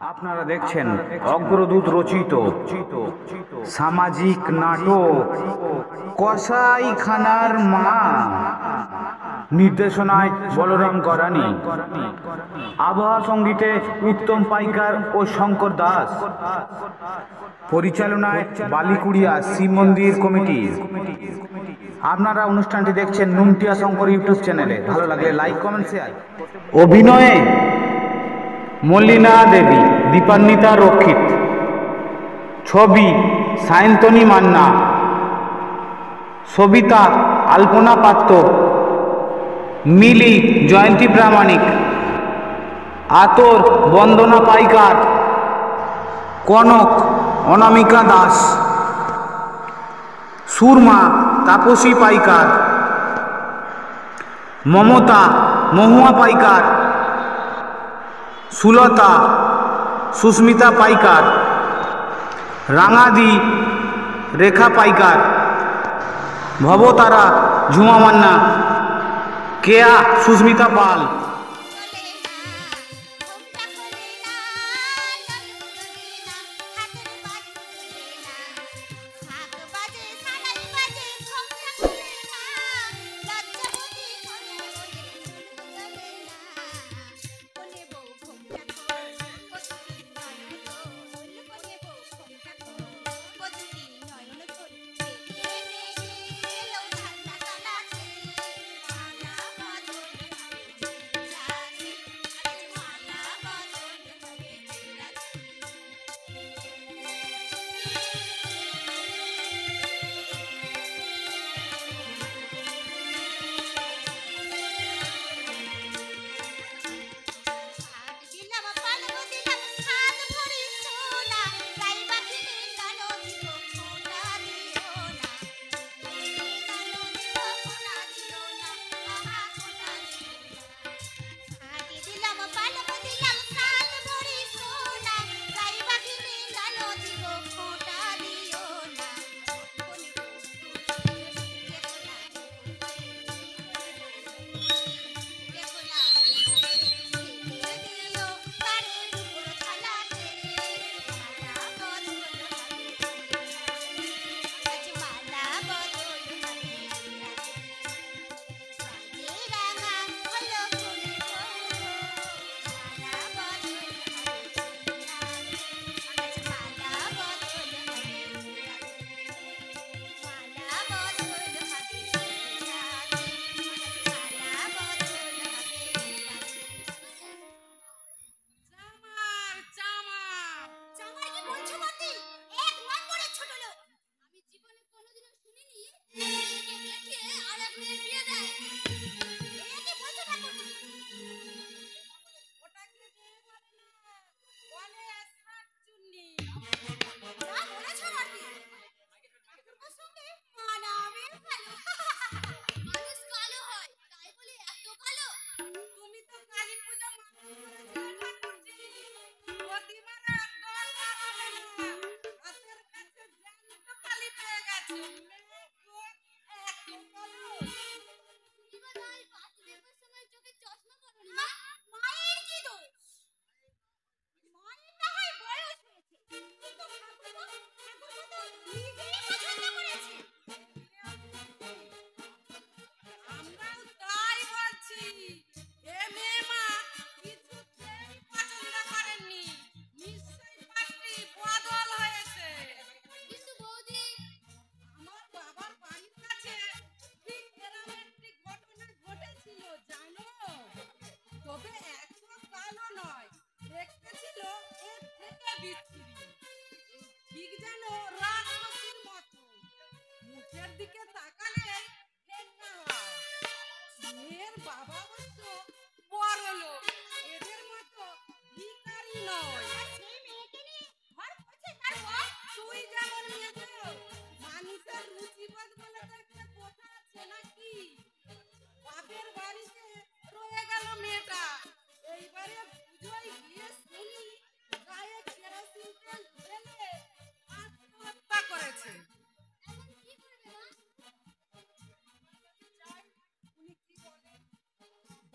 আপনারা দেখছেন অগ্রদূত রচিত সামাজিক নাটক কসাইখানার মা, নির্দেশনায় বলরাম গরানি, আবহাওয়া সঙ্গীতে উত্তম পাইকার ও শঙ্কর দাস, পরিচালনায় বালিকুড়িয়া শিব মন্দির কমিটি। আপনারা অনুষ্ঠানটি দেখছেন নুমটিয়া শঙ্কর ইউটিউব চ্যানেলে। ভালো লাগলে লাইক, কমেন্ট, শেয়ার। অভিনয়ে মল্লিনা দেবী, দীপান্বিতা রক্ষিত। ছবি সায়ন্তনী মান্না, সবিতা আলপনা পাত্র, মিলি জয়ন্তী প্রামাণিক, আতর বন্দনা পাইকার, কনক অনামিকা দাস, সুরমা তাপসী পাইকার, মমতা মহুয়া পাইকার, সুলতা সুস্মিতা পাইকার, রাঙাদি রেখা পাইকার, ভবতারা ঝুমা মান্না, কেয়া সুস্মিতা পাল।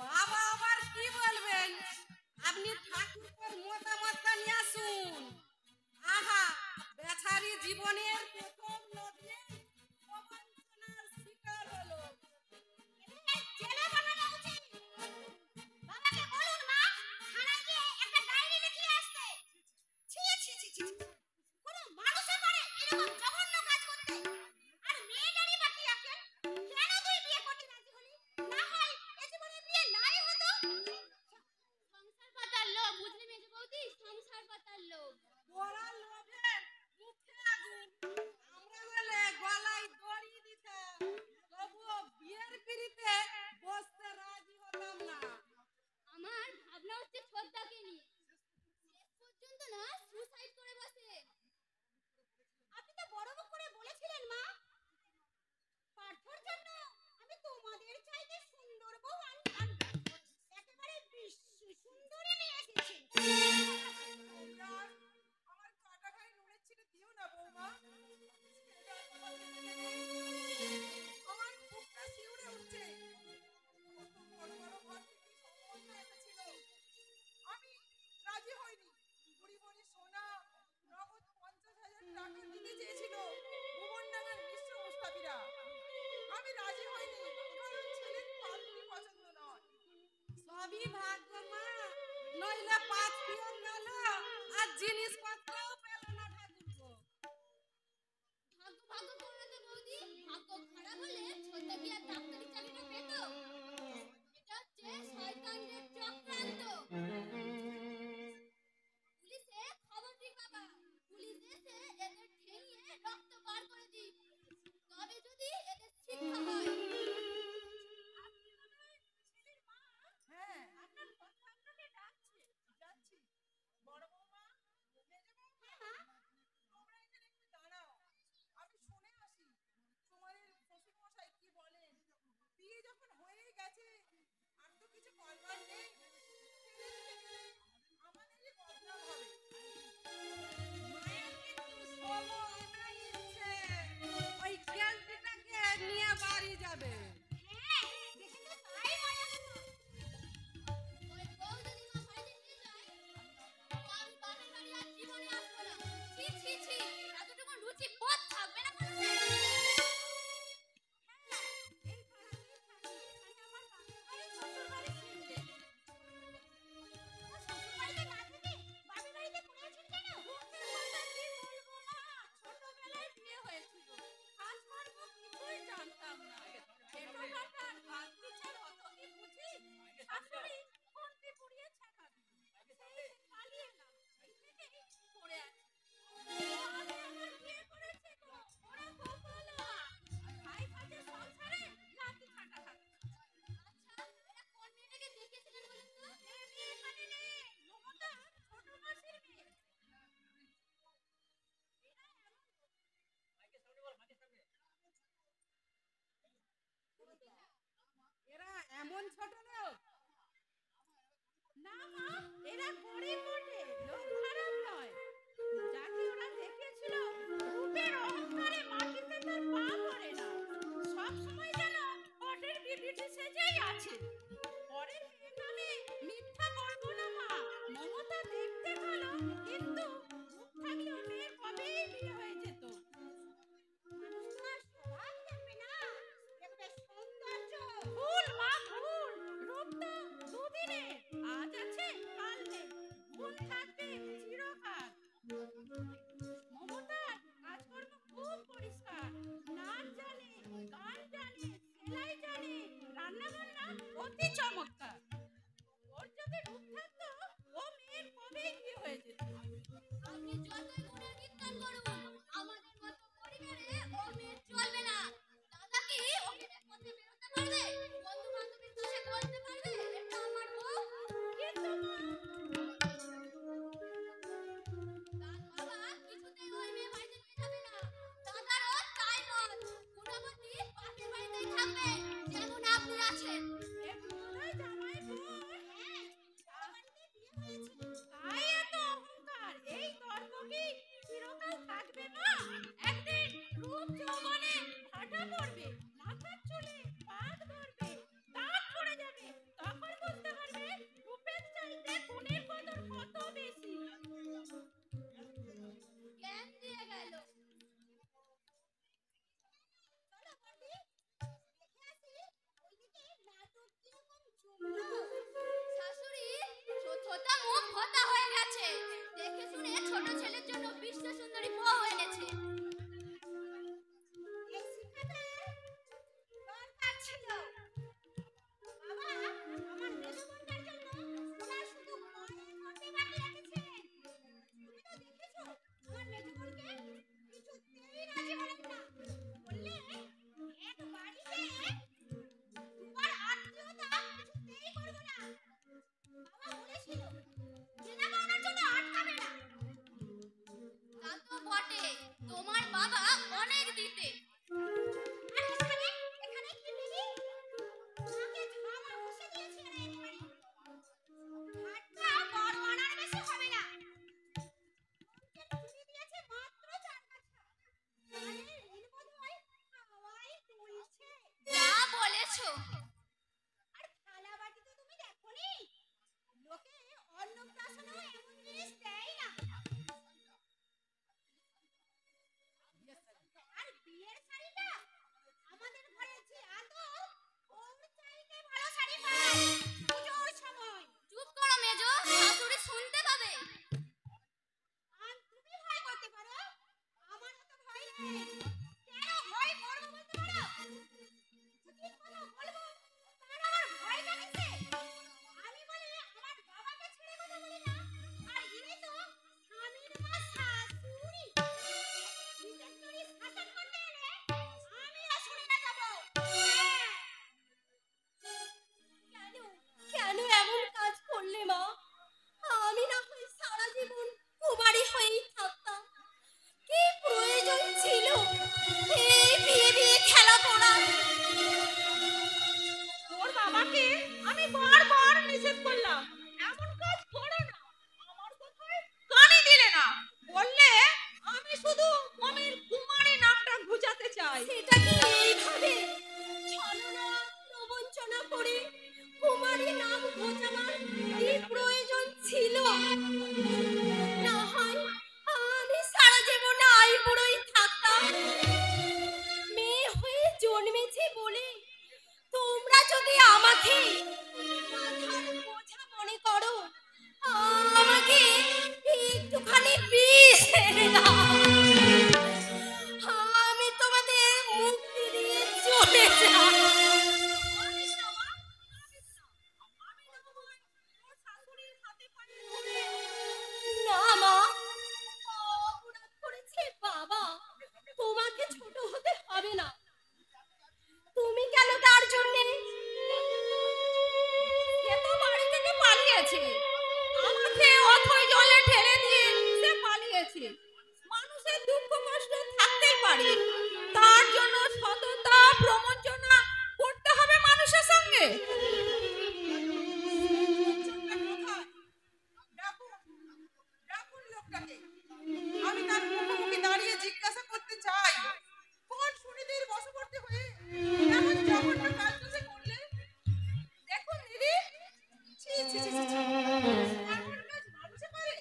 বাবা আবার কি বলবেন? আপনি ঠাকুরপোর মতামতটা জীবনের প্রথম লগ্নে অবাঞ্ছনার শিকার হলো। জেলা বানানো উচিত। বাবাকে বলুন মা, থানায় গিয়ে একটা ডায়েরি লিখে আসতে। ছি ছি ছি ছি, কোন মানুষে পারে এরকম জঘন্য কাজ করতে? আর মেয়েটারই বা কি আক্কেল? কেন তুই বিয়ে করতে রাজি হলি? না হয় এ জীবনে বিয়ে নাই হতো। সংসার পাতার লোক, বুঝলি মেজে বৌদি, সংসার পাতার লোক। ওরা লোভে মুখে আগুন, আমরা হলে গলায় দড়ি দিতাম, তবুও বিয়ের পিড়িতে বসতে রাজি হতাম না। আমার ভাবনা হচ্ছে ছোটদাকে নিয়ে শেষ পর্যন্ত না সুসাইড করে বসে। আপনি তো বড় মুখ করে বলেছিলেন মা, পার্থর জন্য আমি তোমাদের চাইতে সুন্দর বউ আনবো। একেবারে বিশ্ব সুন্দরী নিয়ে এসেছি। তোমরা আমার কাটা খাই নুনের ছিটে দিও না বৌমা। ছেলেটা তোমার দেখে আমার বুকটা শিউরে উঠছে। কত বড় বড় ঘর থেকে সম্বন্ধ এসেছিল, আমি রাজি হইনি। বুড়ি বুড়ি সোনা নগদ 50,000 টাকা দিতে চেয়েছিল ভুবনডাঙ্গার মিশ্র মুস্তাফিরা। আমি রাজি হইনি, কারণ ছেলের পাত্রী পছন্দ নয়। সবই ভাগ্য মা, নইলে 5 পিয়ন গেল আর জিনিসপত্রও পেল না ঠাকুরপো। ভাগ্য ভাগ্য করে না বৌদি, ভাগ্য খারাপ হলে ছোটদা কি আর ডাক্তারি চাকরিটা পেত? এটা হচ্ছে শয়তানদের চক্রান্ত। পুলিশে খবর দিক বাবা, পুলিশ এসে এদের ঠেঙিয়ে রক্ত বার করে দিক, তবে যদি এদের শিক্ষা হয়। আপনি মনে হয় ছেলের মা? হ্যাঁ, আপনার কথা আপনাকে ডাকছে। যাচ্ছি। বড় বৌমা, মেজো বৌমা, তোমরা এখানে একটু দাঁড়াও, আমি শুনে আসি তোমাদের শ্বশুর মশাই কি বলেন। বিয়ে যখন হয়েই গেছে আর তো কিছু করবার নেই, ছেড়ে দিতে গেলে আমাদেরই বদনাম হবে। মায়ের কিন্তু ষোলোআনাই ইচ্ছে, ওই খেলটিটাকে নিয়ে বাড়ি যাবে। হ্যাঁ, দেখে তো তাই মনে হলো। ওই বউ যদি মা বাড়িতে নিয়ে যায়, আমি বাপের বাড়ি আর জীবনে আসবো না। ছি ছি ছি, এতটুকু রুচি বোধ থাকবে না মানুষের। হ্যাঁ, এই পাড়াতেই থাকি, এখানে আমার বাপের বাড়ি শ্বশুর বাড়ি চিনতে। শ্বশুর বাড়িতে না থেকে বাপের বাড়িতে পড়েছেন কেন? মুখের কথা কি বলবো মা, ছোটবেলায় বিয়ে হয়েছিল, কাজকর্ম কিছুই জানতাম না। ছোট কাটার ভাত বিচার অত কি বুঝি? শাশুড়ি খুন্তি পুড়িয়ে ছাকা দিল, সেই পালিয়ে এলাম, এই থেকেই পড়ে আছি। ওরে আমার বিয়ে করেছে গো, ওরা গোপালা, ভাই কাজের সংসারে লাঠি ছাটা থাকে। আচ্ছা, এরা কোন মেয়েটাকে দেখিয়েছিলেন বলুন তো? এই মেয়ে এখানে নেই, মমতা ছোট মাসির মেয়ে। এরা এমন ছোট লোক না মা, এরা গরিব বটে, লোক খারাপ নয়। যাকে ওরা দেখেছিল রূপের অহংকারে মাটিতে তার পা পড়ে না, সব সময় যেন বটের বিটিটি সেজেই আছে। পরের মেয়ের নামে মিথ্যা করবো না মা, মমতা দেখতে ভালো, কিন্তু মুখ থাকলেও মেয়ের কবেই বিয়ে হয়ে যেত। মানুষ তো আর স্বভাব দেখবে না, দেখবে সৌন্দর্য। ভুল মা ভুল, রূপ তো দুদিনের, আজ আছে কাল নেই, গুণ থাকবে চিরকাল। মমতার কাজকর্ম খুব পরিষ্কার, নাচ জানে, গান জানে, সেলাই জানে, রান্না বান্না অতি চমৎকার। ওর যদি রূপ থাকতো ও মেয়ের কবেই বিয়ে হয়ে যেত। কেন ভয় করবো বলতে পারো? ঠিক কথা বলবো তার আমার ভয় লাগছে। আমি বলি আমার বাবাকে ছেড়ে কথা বলি না, আর ইনি তো স্বামীর মা শাশুড়ি। বিশেষ করে শাসন করতে এলে আমিও শুনে না যাবো। হ্যাঁ। কেন কেন এমন কাজ করলে মা? আমি না হয় সারা জীবন কুমারী হয়েই থাকতাম। কি প্রয়োজন ছিল এই বিয়ে বিয়ে খেলা করার? তোর বাবাকে আমি বারবার নিষেধ করলাম, এমন কাজ করো না। আমার কথায় কানই দিলে না, বললে আমি শুধু মমের কুমারী নামটা ঘুচাতে চাই। সেটা কি এইভাবে ছলনা প্রবঞ্চনা করে কুমারী নাম ঘোচাবার কি প্রয়োজন ছিল? না হয় আমি সারা জীবন আইবুড়োই থাকতাম। মেয়ে হয়ে জন্মেছি বলে তোমরা যদি আমাকে মাথার বোঝা মনে করো, আমাকে একটুখানি বিষ এনে দাও। আমি তোমাদের মুক্তি দিয়ে চলে যাব। না মা, অপরাধ করেছে বাবা, তোমাকে ছোট হতে হবে না। তুমি কেন তার জন্য? সে তো বাড়ি থেকে পালিয়েছে, আমাকে অথই জলে ঠেলে দিয়ে সে পালিয়েছে। মানুষের দুঃখ কষ্ট থাকতেই পারে, তার জন্য সততা প্রবঞ্চনা করতে হবে মানুষের সঙ্গে? ডাকুন লোকটাকে। আমি তার মুখোমুখি দাঁড়িয়ে জিজ্ঞাসা করতে চাই, কোন সুনীতির বশবর্তী হয়ে এমন জঘন্য কাজটা সে করলে? দেখুন দিদি, ছি ছি ছি ছি ছি, এমন কাজ মানুষে পারে?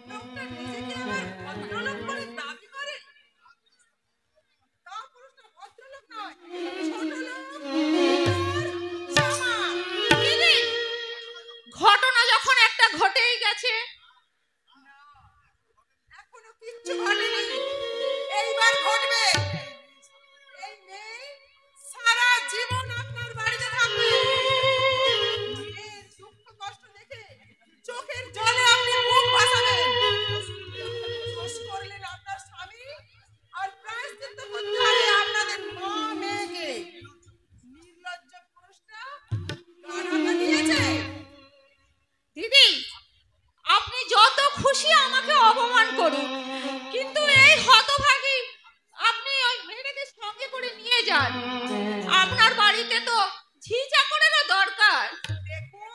লোকটা নিজেকে আবার ভদ্রলোক বলে দাবি করে। তা পুরুষটা ভদ্রলোক নয়, ছোট লোক। দিদি, ঘটনা যখন একটা ঘটেই গেছে, এখনো কিচ্ছু ঘটেনি, এইবার ঘটবে। এই মেয়ে সারা জীবন আপনার বাড়িতে থাকবে। এর দুঃখ কষ্ট দেখে চোখের জলে আপনি মুখ ভাসাবেন। দোষ করলেন আপনার স্বামী, আর প্রায়শ্চিত্ত করতে হবে আপনাদের মা মেয়েকে। নির্লজ্জ পুরুষটা গাড়াটা দিয়েছে। দিদি, আপনি যত খুশি আমাকে অপমান করুন, কিন্তু এই হতভাগী আপনি ওই মেয়েটাকে সঙ্গে করে নিয়ে যান। আপনার বাড়িতে তো ঝি চাকরেরও দরকার। দেখুন,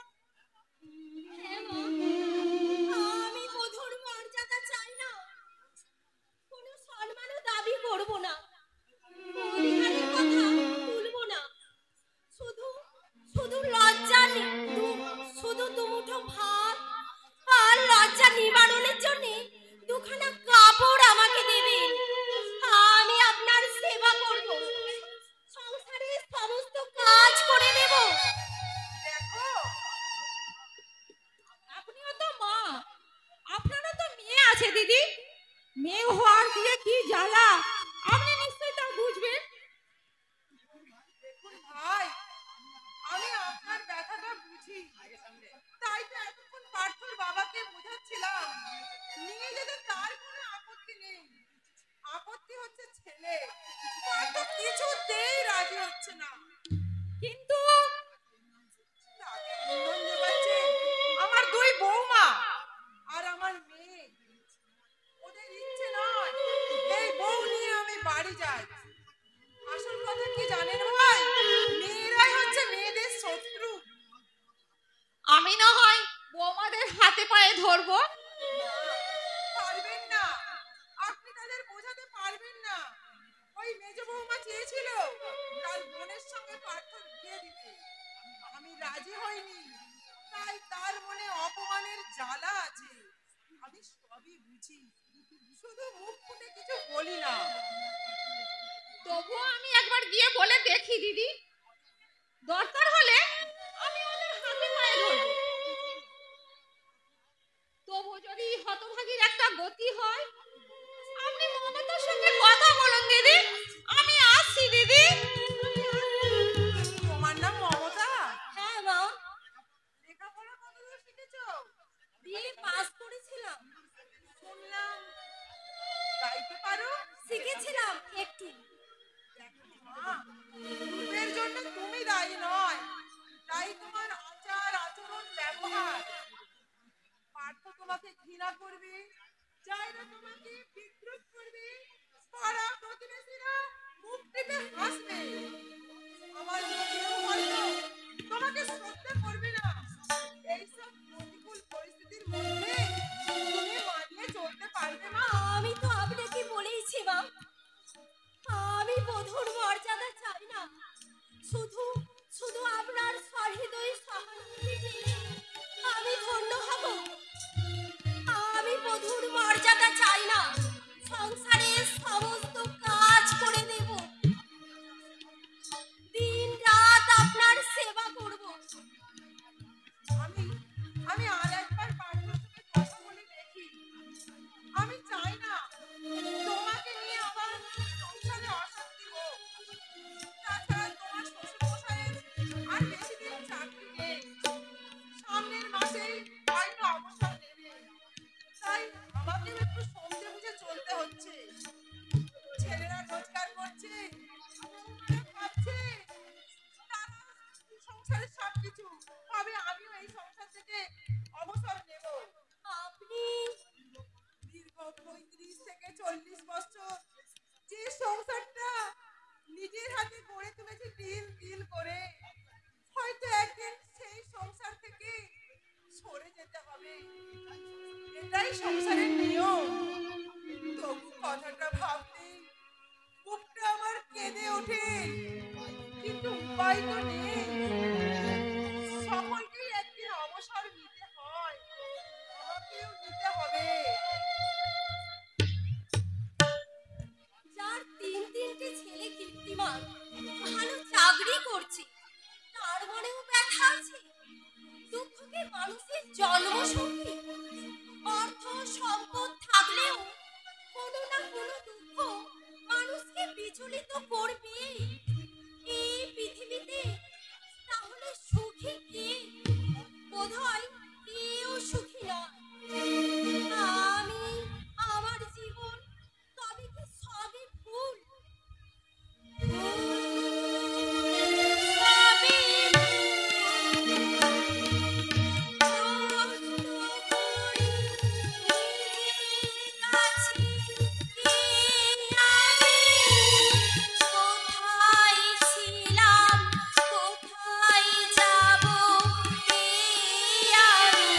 আমি বধূর মর্যাদা চাই না, কোনো সম্মানও দাবি করব না, অধিকারের কথা তুলবো না। শুধু শুধু লজ্জা শুধু দুমুঠো ভাত আর লজ্জা নিবারণের জন্য দুখানা কাপড় আমাকে দেবেন। আমি আপনার সেবা করব, সংসারের সমস্ত কাজ করে দেব। দেখো, আপনিও তো মা, আপনারও তো মেয়ে আছে দিদি। মেয়ে হওয়ার দিয়ে কি জ্বালা আপনি নিশ্চয়ই তা বুঝবেন। দেখুন ভাই, আমি আপনার ব্যথাটা বুঝি, তাই তো এতক্ষণ পার্থর বাবাকে বোঝাচ্ছিলাম নিয়ে যেতে তার কোনো আপত্তি নেই। আপত্তি হচ্ছে ছেলে, পার্থ কিছুতেই রাজি হচ্ছে না। কিন্তু তাকে ইন্ধন যোগাচ্ছে আমার দুই বৌমা আর আমার মেয়ে। ওদের ইচ্ছে নয় এই বউ নিয়ে আমি বাড়ি যাই। আসল কথা কি জানেন ভাই, মেয়েরাই হচ্ছে মেয়েদের শত্রু। আমি না হয় বৌমাদের হাতে পায়ে ধরবো। পারবেন না, আপনি তাদের বোঝাতে পারবেন না। ওই মেজ বৌমা চেয়েছিল তার বোনের সঙ্গে পার্থর বিয়ে দিতে, আমি রাজি হইনি, তাই তার মনে অপমানের জ্বালা আছে। আমি সবই বুঝি, শুধু মুখ ফুটে কিছু বলি না। তবুও আমি একবার গিয়ে বলে দেখি দিদি, দরকার হলে আমি ওদের হাতে পায়ে ধরবো। তবু যদি হতভাগীর একটা গতি হয়, আপনি মমতার সঙ্গে কথা করবে, যারা তোমাকে বিদ্রুপ করবে, পাড়া প্রতিবেশীরা মুখ টিপে হাসবে। আমার কেউ হয়তো তোমাকে শ্রদ্ধা করবে না। এইসব প্রতিকূল পরিস্থিতির মধ্যে তুমি মানিয়ে চলতে পারবে মা? আমি তো আপনাকে বলেইছি মা, আমি বধূর মর্যাদা চাই না, শুধু শুধু আপনার সহৃদয় সহানুভূতি পেলে আমি ধন্য হব। আমি বধূর মর্যাদা চাই না, সংসারের সমস্ত কাজ করে দেব, দিন রাত আপনার সেবা করব। আমি আমি আর একবার পার্থর সাথে কথা বলে দেখি। আমি চাই না তোমাকে নিয়ে আবার সংসারে অশান্তি হোক। তাছাড়া তোমার শ্বশুরমশাইয়ের আর বেশি দিন চাকরি নেই, সামনের মাসেই হয়তো অবসর নেবে। তাই আমাকেও একটু সমঝে বুঝে চলতে হচ্ছে। ছেলেরা রোজগার করছে, বউমারা খাচ্ছে, তারা সংসারের সবকিছু, তবে আমিও এই সংসার থেকে অবসর নেব। আপনি দীর্ঘ 35 থেকে 40 বছর যে সংসারটা নিজের হাতে গড়ে তুলেছি তিল তিল করে, হয়তো একদিন সেই সংসার থেকে সরে যেতে হবে। এটাই সংসারের নিয়ম। তবু কথাটা ভাবতেই বুকটা আমার কেঁদে ওঠে, কিন্তু উপায় তো নেই। সকলকেই একদিন অবসর নিতে হয়, আমাকেও নিতে হবে। যার তিনটে ছেলে কীর্তিমান, ভালো চাকরি করছে, তার মনেও ব্যথা আছে। দুঃখ কি মানুষের জন্মসঙ্গী? অর্থ সম্পদ থাকলেও কোনো না কোনো দুঃখ মানুষকে বিচলিত করবে। এই পৃথিবীতে তাহলে সুখী কে? বোধহয় কেউ সুখী নয়। আমি আমার জীবন তবে কি সবই ভুল? সবই কোথায় ছিলাম, কোথায় যাব আমি?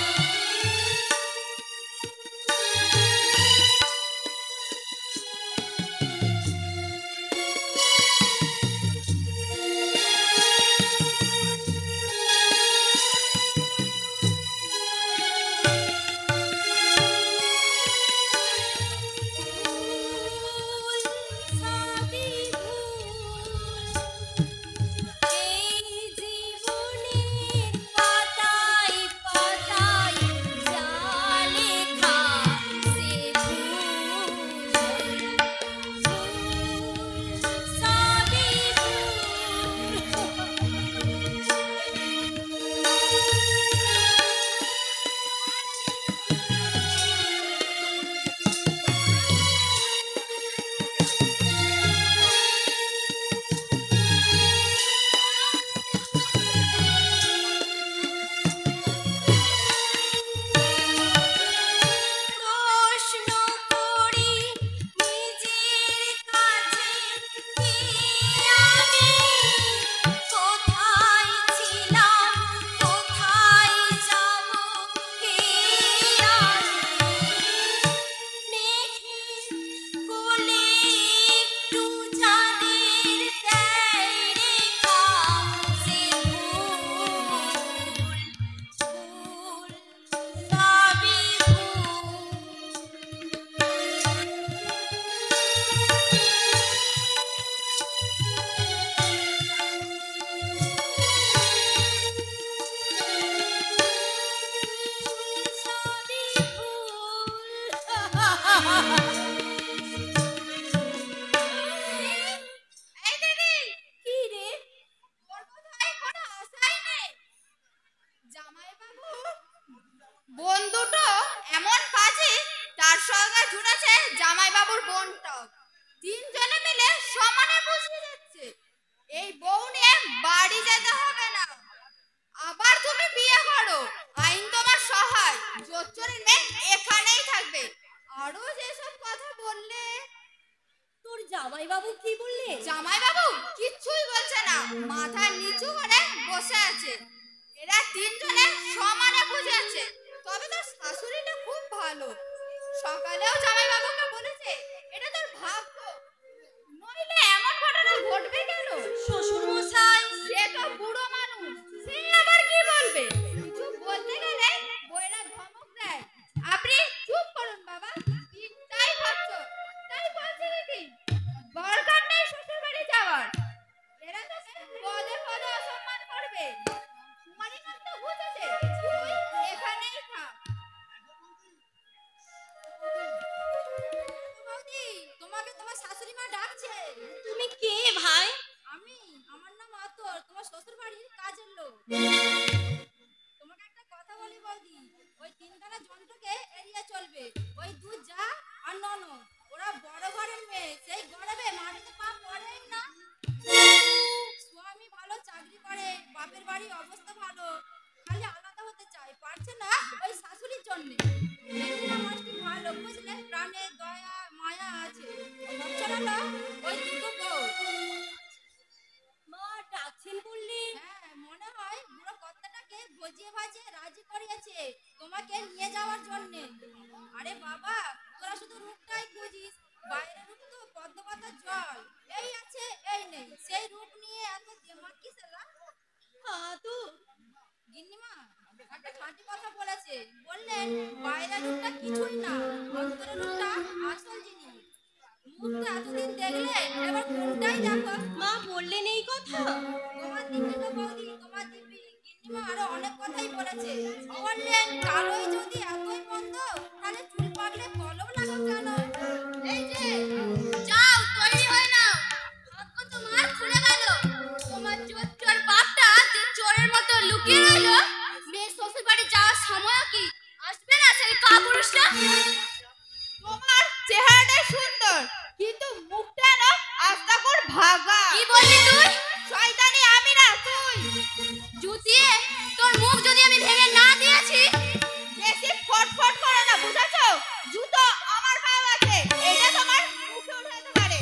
সবই এই জীবনের পাতায় পাতায় যা লেখা সে সবই প্রশ্ন করি নিজের কাছে, কে আমি? কোথায় ছিলাম, কোথায় যাব কে আমি? মেঘের কোলে একটু চাঁদের দেয় রেখা, সে ভুল ভুল সবই এই দিদি, কি রে, তোর কোথায় কোনো আশাই নেই? জামাইবাবু বোন দুটো এমন কাজে তার সঙ্গে জুড়েছে জামাইবাবুর বোনটাও। তিনজনে মিলে সমানে বুঝিয়ে যাচ্ছে এই বউ নিয়ে বাড়ি যেতে হবে না, আবার তুমি বিয়ে করো, আইন তোমার সহায় জোচ্চরের মেয়ে এখানেই থাকবে। আরো যেসব কথা বললে। তোর জামাইবাবু কি বললে? জামাইবাবু কিচ্ছুই বলছে না, মাথা নিচু করে বসে আছে। এরা তিনজনে সমানে বুঝে আছে। তবে তোর শাশুড়িটা খুব ভালো। সকালেও জামাইবাবুকে বলেছে এটা তোর ভাগ্য, নইলে এমন ঘটনা ঘটবে কেন? শ্বশুর মশাই সে তো বুড়ো মানুষ, সে আবার কি বলবে? কিছু বলতে গেলে বইরা ধমক দেয়। আপনি চুপ করুন বাবা, ঠিকটাই ভাবছো। তাই বলছি কি দরকার নেই শ্বশুর বাড়ি যাওয়ার। এরা তোকে পদে পদে অসম্মান করবে। সুমারি কান্ত বুঝেছে, তুই এখানেই থাক। বৌদি, তোমাকে তোমার শাশুড়ি মা ডাকছে। তুমি কে ভাই? আমি, আমার নাম আতর, তোমার শ্বশুর বাড়ির কাজের লোক। তোমাকে একটা কথা বলি বৌদি, ওই তিনখানা যন্ত্রকে এড়িয়ে চলবে। ওই দু যা আর ননদ, ওরা বড় ঘরের মেয়ে, সেই গরবে মাটিতে পা পড়েই না। স্বামী ভালো চাকরি করে, বাপের বাড়ি অবস্থা ভালো, খালি আলাদা হতে চায়, পারছে না ওই শাশুড়ির জন্য। মানুষটি ভালো, বুঝলে, প্রাণে দয়া মায়া আছে। হলো ওই দুটো বউ। মা ডাকছেন বললে? হ্যাঁ, মনে হয় বুড়ো কর্তাটাকে ভজিয়ে ভাজিয়ে রাজি করিয়েছে তোমাকে নিয়ে যাওয়ার জন্য। আরে বাবা, তোরা শুধু রূপটাই খুঁজিস, বাইরের রূপ তো পদ্ম পাতার জল, এই আছে এই নেই। সেই রূপ নিয়ে এত দেমাগ কিসের? তো গিন্নিমা একটা খাঁটি কথা বলেছে, বললেন বাইরের রূপটা কিছুই না, অন্তরের রূপটা আসল জিনিস। মুখটা এতদিন দেখলে এবার কোনটাই দেখো। মা বললেন এই কথা? তোমার দিব্যি গো বৌদি, তোমার দিব্যি। গিন্নিমা আরো অনেক কথাই বলেছে, বললেন কালোই যদি এতই মন্দ, তাহলে চুল পাকলে কলম লাগাও কেন? এই যে যাও, তৈরি হয়ে নাও, ভাগ্য তোমার খুলে গেল। তোমার চোর বাপটা যে চোরের মতো লুকিয়ে রইল, মেয়ের শ্বশুর বাড়ি যাওয়ার সময় কি আসবে না সেই কাপুরুষটা? তোমার চেহারাটাই সুন্দর, কিন্তু মুখটা না আস্তা কর ভাগা। কি বললি তুই? শয়তানি আমি না তুই। জুতিয়ে তোর মুখ যদি আমি ভেঙে না দিয়েছি। বেশি ফটফট করো না, বুঝাছো? জুতো আমার পাও আছে, এটা তোমার মুখে উঠাতে পারে।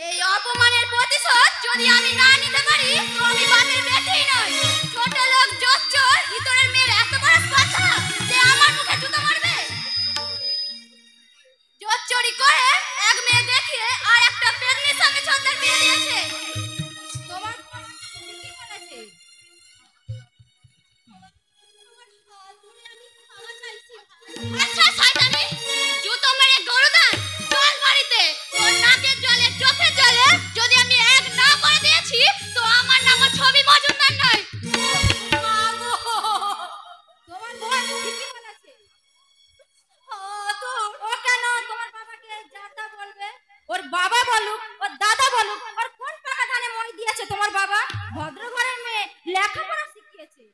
এই অপমানের প্রতিশোধ যদি আমি না নিতে পারি, তো আমি বাপের বেটেই নই। ছোট লোক জোচ্চোর ভিতরের মেয়ের এত বড় কথা যে আমার মুখে জুতো মারবে। জোচ্চুরি করে এক মেয়ে দেখিয়ে আর একটা পেতনির সঙ্গে ছন্দের বিয়ে দিয়েছে। তোমার ঠিকই বলেছে। আচ্ছা শয়তানি, জুতো মেরে গরুদান চল বাড়িতে। তোর নাকের জলে চোখের জলে যদি আমি এক না করে দিয়েছি, তো আমার নাম ছবি মজুমদার নয়। তোমার বউ ঠিকই বলেছে। তো ও কেন তোমার বাবাকে যাতা বলবে? ওর বাবা বলুক, ওর দাদা বলুক, ওর কোন পাকা ধানে মই দিয়েছে তোমার বাবা? ভদ্র ঘরের মেয়ে, লেখাপড়া শিখিয়েছে।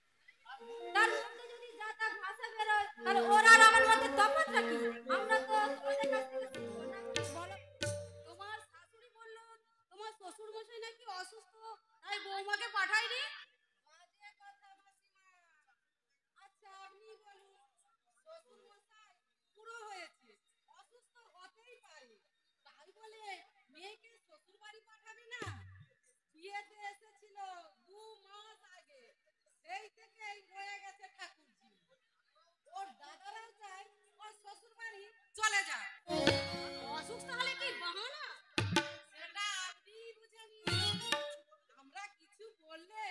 তার মধ্যে যদি যাতা ভাষা বেরোয়, তাহলে ওর আর আমার মধ্যে তফাৎটা কি? আমরা তো তোমাদের কাছ থেকে শিখবো না, বলো? তোমার শাশুড়ি বলল তোমার শ্বশুর মশাই নাকি অসুস্থ, তাই বৌমাকে পাঠায়নি। বাজে কথা মাসিমা। আচ্ছা আপনি বলুন, শ্বশুর মশাই পুরো হয়েছে, অসুস্থ হতেই পারে, তাই বলে মেয়েকে শ্বশুর বাড়ি পাঠাবে না? বিয়েতে এসেছিল 2 মাস আগে, সেই থেকেই রয়ে গেছে ঠাকুরজি। ওর দাদারাও চায় ওর শ্বশুর বাড়ি চলে যায়। অসুস্থ হলে কি বাহানা? সেটা আপনিই বুঝে নিন। আমরা কিছু বললে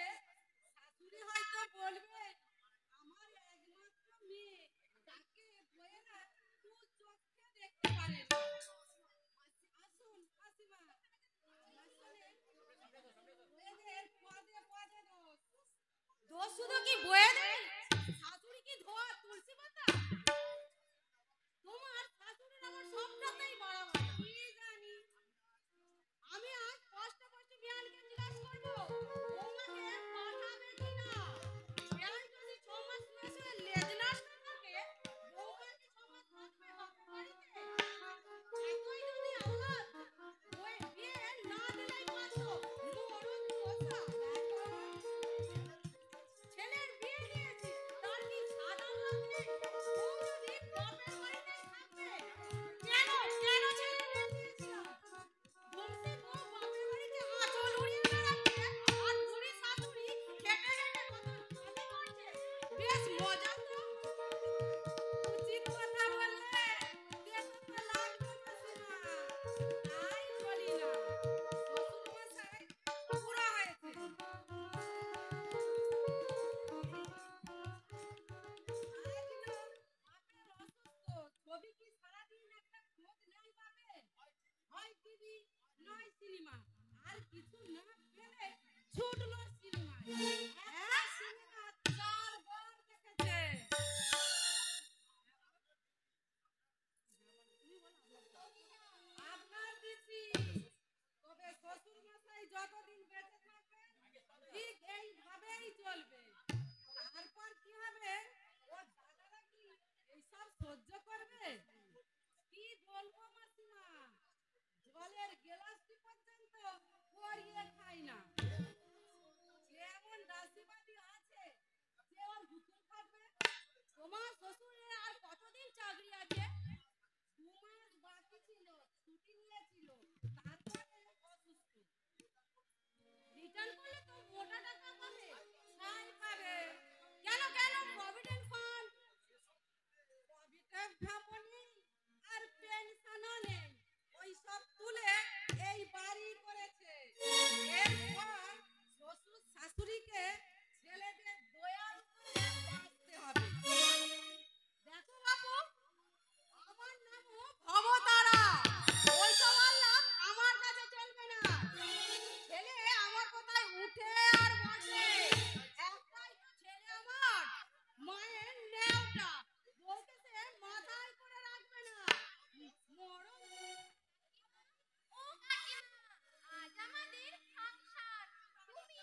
শাশুড়ি হয়তো বলবে আমার একমাত্র মেয়ে, তাকে বইয়েরা দু চোখে দেখতে পারে না। আসুন মাসিমা, বইয়েদের পদে পদে দোষ। দোষ শুধু কি বইয়েদের? শাশুড়ি কি ধোয়া তুলসী পাতা? তোমার শাশুড়ির আমার সবটাতেই বাড়াবাড়ি। কি জানি, আমি আজ কষ্ট কষ্ট বিয়ানকে জিজ্ঞাসা করবো বৌমাকে পাঠাবে কিনা। বিয়ান যদি 6 মাস না এসে লেজ নাচ না থাকে, বৌমাকে 6 মাস থাকবে বাড়িতে। এতই যদি আওয়াজ, ওই বিয়ে না দিলেই পারতো। মরণ পোষা। ছেলের বিয়ে দিয়েছে, কি সারাদিন একটা খোঁজ নেই পাবে? হয় টিভি নয় সিনেমা, আর কিছু না পেলে ছুটলো সিনেমায়। হ্যাঁ, সিনেমা 4 বার দেখেছে। আপনার দিছি, তবে শ্বশুর মশাই যতদিন বেঁচে থাকবে ঠিক এইভাবেই চলবে। তারপর কি হবে? ও দাদারা কি এইসব সহ্য করবে? কি বলবো মাসিমা, জলের গ্লাসটি পর্যন্ত গড়িয়ে খায় না। যে এমন রাশিবাদী আছে যে ওর হুকুম খাটবে। তোমার শ্বশুরের আর কতদিন চাকরি আছে? 2 মাস বাকি ছিল, ছুটি নিয়েছিল, তারপরে অসুস্থ। রিটার্ন করলে তো মোটা টাকা পাবে, ছাই পাবে। কেন কেন প্রভিডেন্ট ফান্ড? প্রভিডেন্ট ফান্ডও নেই আর পেনশনও নেই। ওই সব তুলে এই বাড়ি করেছে। এরপর শ্বশুর শাশুড়িকে ছেলেদের দয়ার উপরে বাঁচতে হবে। দেখো বাবু, আমার নামও ভবতারা। ওইসব আল্লাহ আমার কাছে চলবে না। ছেলে আমার কথায় উঠে আর বসে। একটাই তো ছেলে আমার, মায়ের নেওটা। বউকে সে মাথায় করে রাখবে না। মরণ ও কাকিমা, আজ আমাদের ফাংশন। তুমি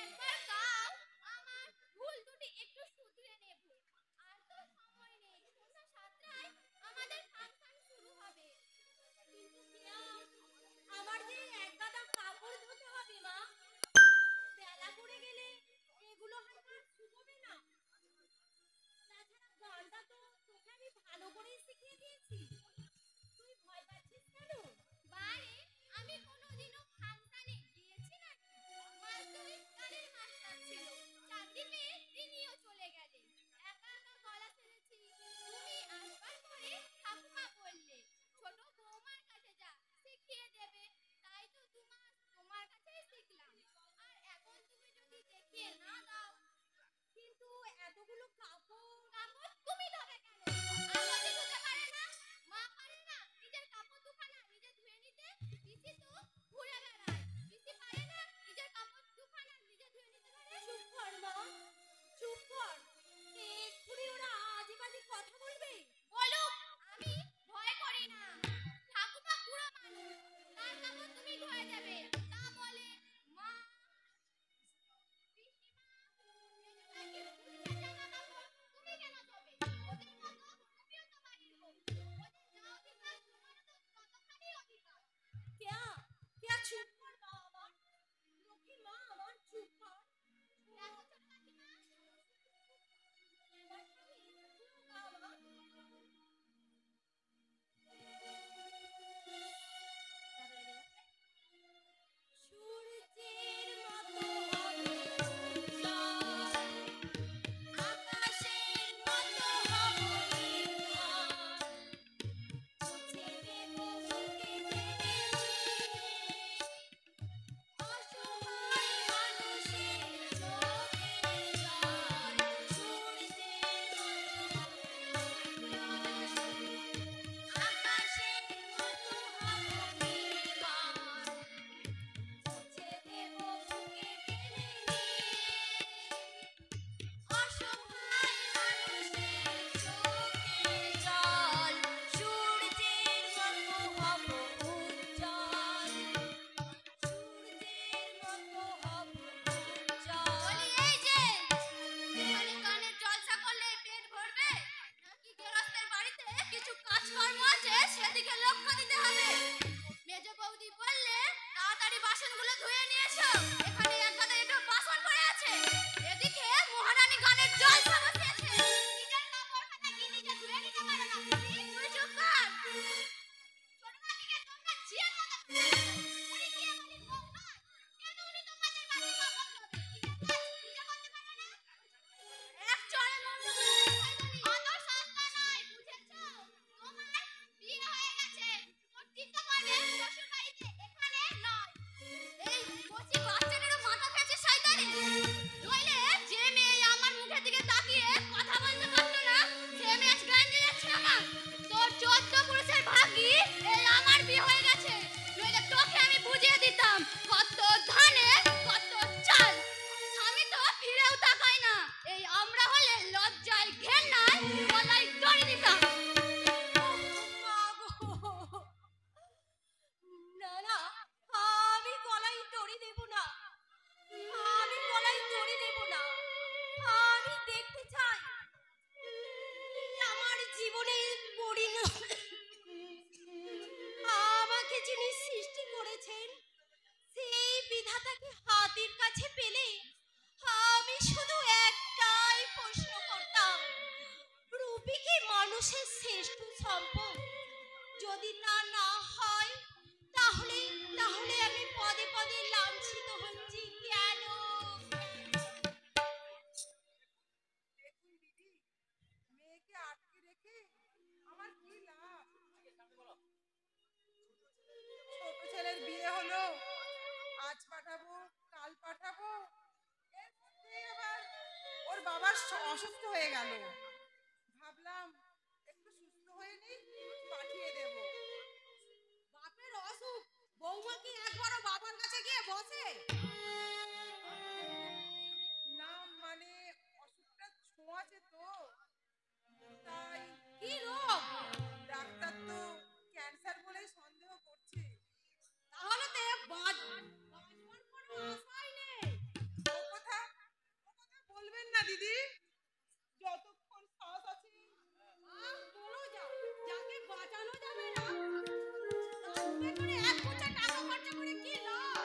একবার গাও, আমার ভুল দুটি একটু শুধরে নেব। আর তো সময় নেই, সন্ধ্যা 7টায় আমাদের ফাংশন শুরু হবে। কিন্তু কেয়া, আমার যে এক গাদা কাপড় ধুতে হবে মা। বেলা পড়ে গেলে এগুলো হয়তো আর শুকোবে না। তাছাড়া গানটা তো তোকে আমি ভালো করেই শিখিয়ে দিয়েছি। তুই ভয় পাচ্ছিস কেন? বারে, আমি কোনোদিনও ফাংশনে গিয়েছি নাকি? মাস 2 গানের মাস্টার ছিল, চাকরি পেয়ে তিনিও চলে গেলেন। একা একা গলা ছেড়েছি। তুমি আসবার পরে ঠাকুমা বললে, ছোট বৌমার কাছে যা, শিখিয়ে দেবে। তাই তো 2 মাস তোমার কাছেই শিখলাম। আর এখন তুমি যদি দেখিয়ে না দাও। কিন্তু এতগুলো কাপড় তুমি ধোবে কেন? আমিও ধুতে পারে না? মা পারে না নিজের কাপড় দুখানা নিজে ধুয়ে নিতে? পিসি তো ঘুরে বেড়ায়। পিসি পারে না নিজের কাপড় দুখানা নিজে ধুয়ে নিতে পারে? চুপ কর মা, চুপ কর। এক্ষুনি ওরা আজেবাজে কথা বলবে। বলুক, আমি ভয় করি না। ঠাকুমা বুড়ো মানুষ, তার কাপড় তুমি ধুয়ে দেবে। তা বলে মা, পিসিমা, মেজো ভাইকে পুলিশের জামা কাপড় তুমি কেন দেবে? ওদের মতো তুমিও তো বাড়ির বউ। ওদের যা অধিকার তোমারও তো ততখানি অধিকার। কেয়া, কেয়া চুপ কর মা আমার। লক্ষ্মী মা আমার, চুপ কর। দেখো ছোট কাকিমা, এবার তুমি শুরু গাও মা। সূর্যের মতো হবে উজ্জ্বল, আকাশের মতো হব নির্মল। মুছে দেব বুকে টেনে অসহায় মানুষের চোখের জল। সূর্যের মতো হব উজ্জ্বল, আকাশের মতো হব নির্মল। মুছে দেব বুকে টেনে অসহায় মানুষের চোখের জল। সূর্যের মতো হব উজ্জ্বল, সূর্যের মতো হব উজ্জ্বল। বলি এই যে, এখানে গানের জলসা করলে পেট ভরবে নাকি গেরস্তের বাড়িতে কিছু কাজকর্ম আছে সেদিকে লক্ষ্য দিতে হবে। মেজো বৌদি বললে তাড়াতাড়ি বাসনগুলো ধুয়ে নিয়ে এসো। এখানে এক গাদা এঁটো বাসন পড়ে আছে। এদিকে মহারানী গানের জলসা বসিয়েছে। নিজের কাপড় খানা কি নিজে ধুয়ে নিতে পারো না? তুই চুপ কর। ছোট কাকিকে তোমরা জিয়ার মতো ফেলেছো। উনি কি আমাদের বউ নয়? কেন উনি তোমাদের বাড়ির কাপড় ধোবে? নিজের কাজ নিজে করতে পারে না? এক চড়ে মরতে বলি। অত সস্তা নয়, বুঝেছো? তোমার বিয়ে হয়ে গেছে, করতেই তো পারবে শ্বশুর বাড়িতে, এখানে নয়। এই কচি বাচ্চাটা মানুষের শ্রেষ্ঠ সম্পদ। যদি তা না হয় তাহলে তাহলে আমি পদে পদে লাঞ্ছিত হচ্ছি কেন? দেখুন দিদি, মেয়েকে আটকে রেখে আমার কি লাভ? ছোট ছেলের বিয়ে হলো, আজ পাঠাবো কাল পাঠাবো, এর মধ্যেই আবার ওর বাবা অসুস্থ হয়ে গেল। ভাবলাম একটু সুস্থ হয়ে নেই, পাঠিয়ে দেব। বাপের অসুখ, বৌমা কি একবারও বাবার কাছে গিয়ে বসে? না মানে অসুখটা ছোঁয়াচে তো, তাই। কি রোগ? ডাক্তার তো ক্যান্সার বলেই সন্দেহ করছে। তাহলে তো বাঁচবার কোনো আশাই নেই। ও কথা বলবেন না দিদি, যতক্ষণ শ্বাস আছে। বলো যাকে বাঁচানো যাবে না তার পেছনে এক কোটি টাকা খরচা করে কি লাভ?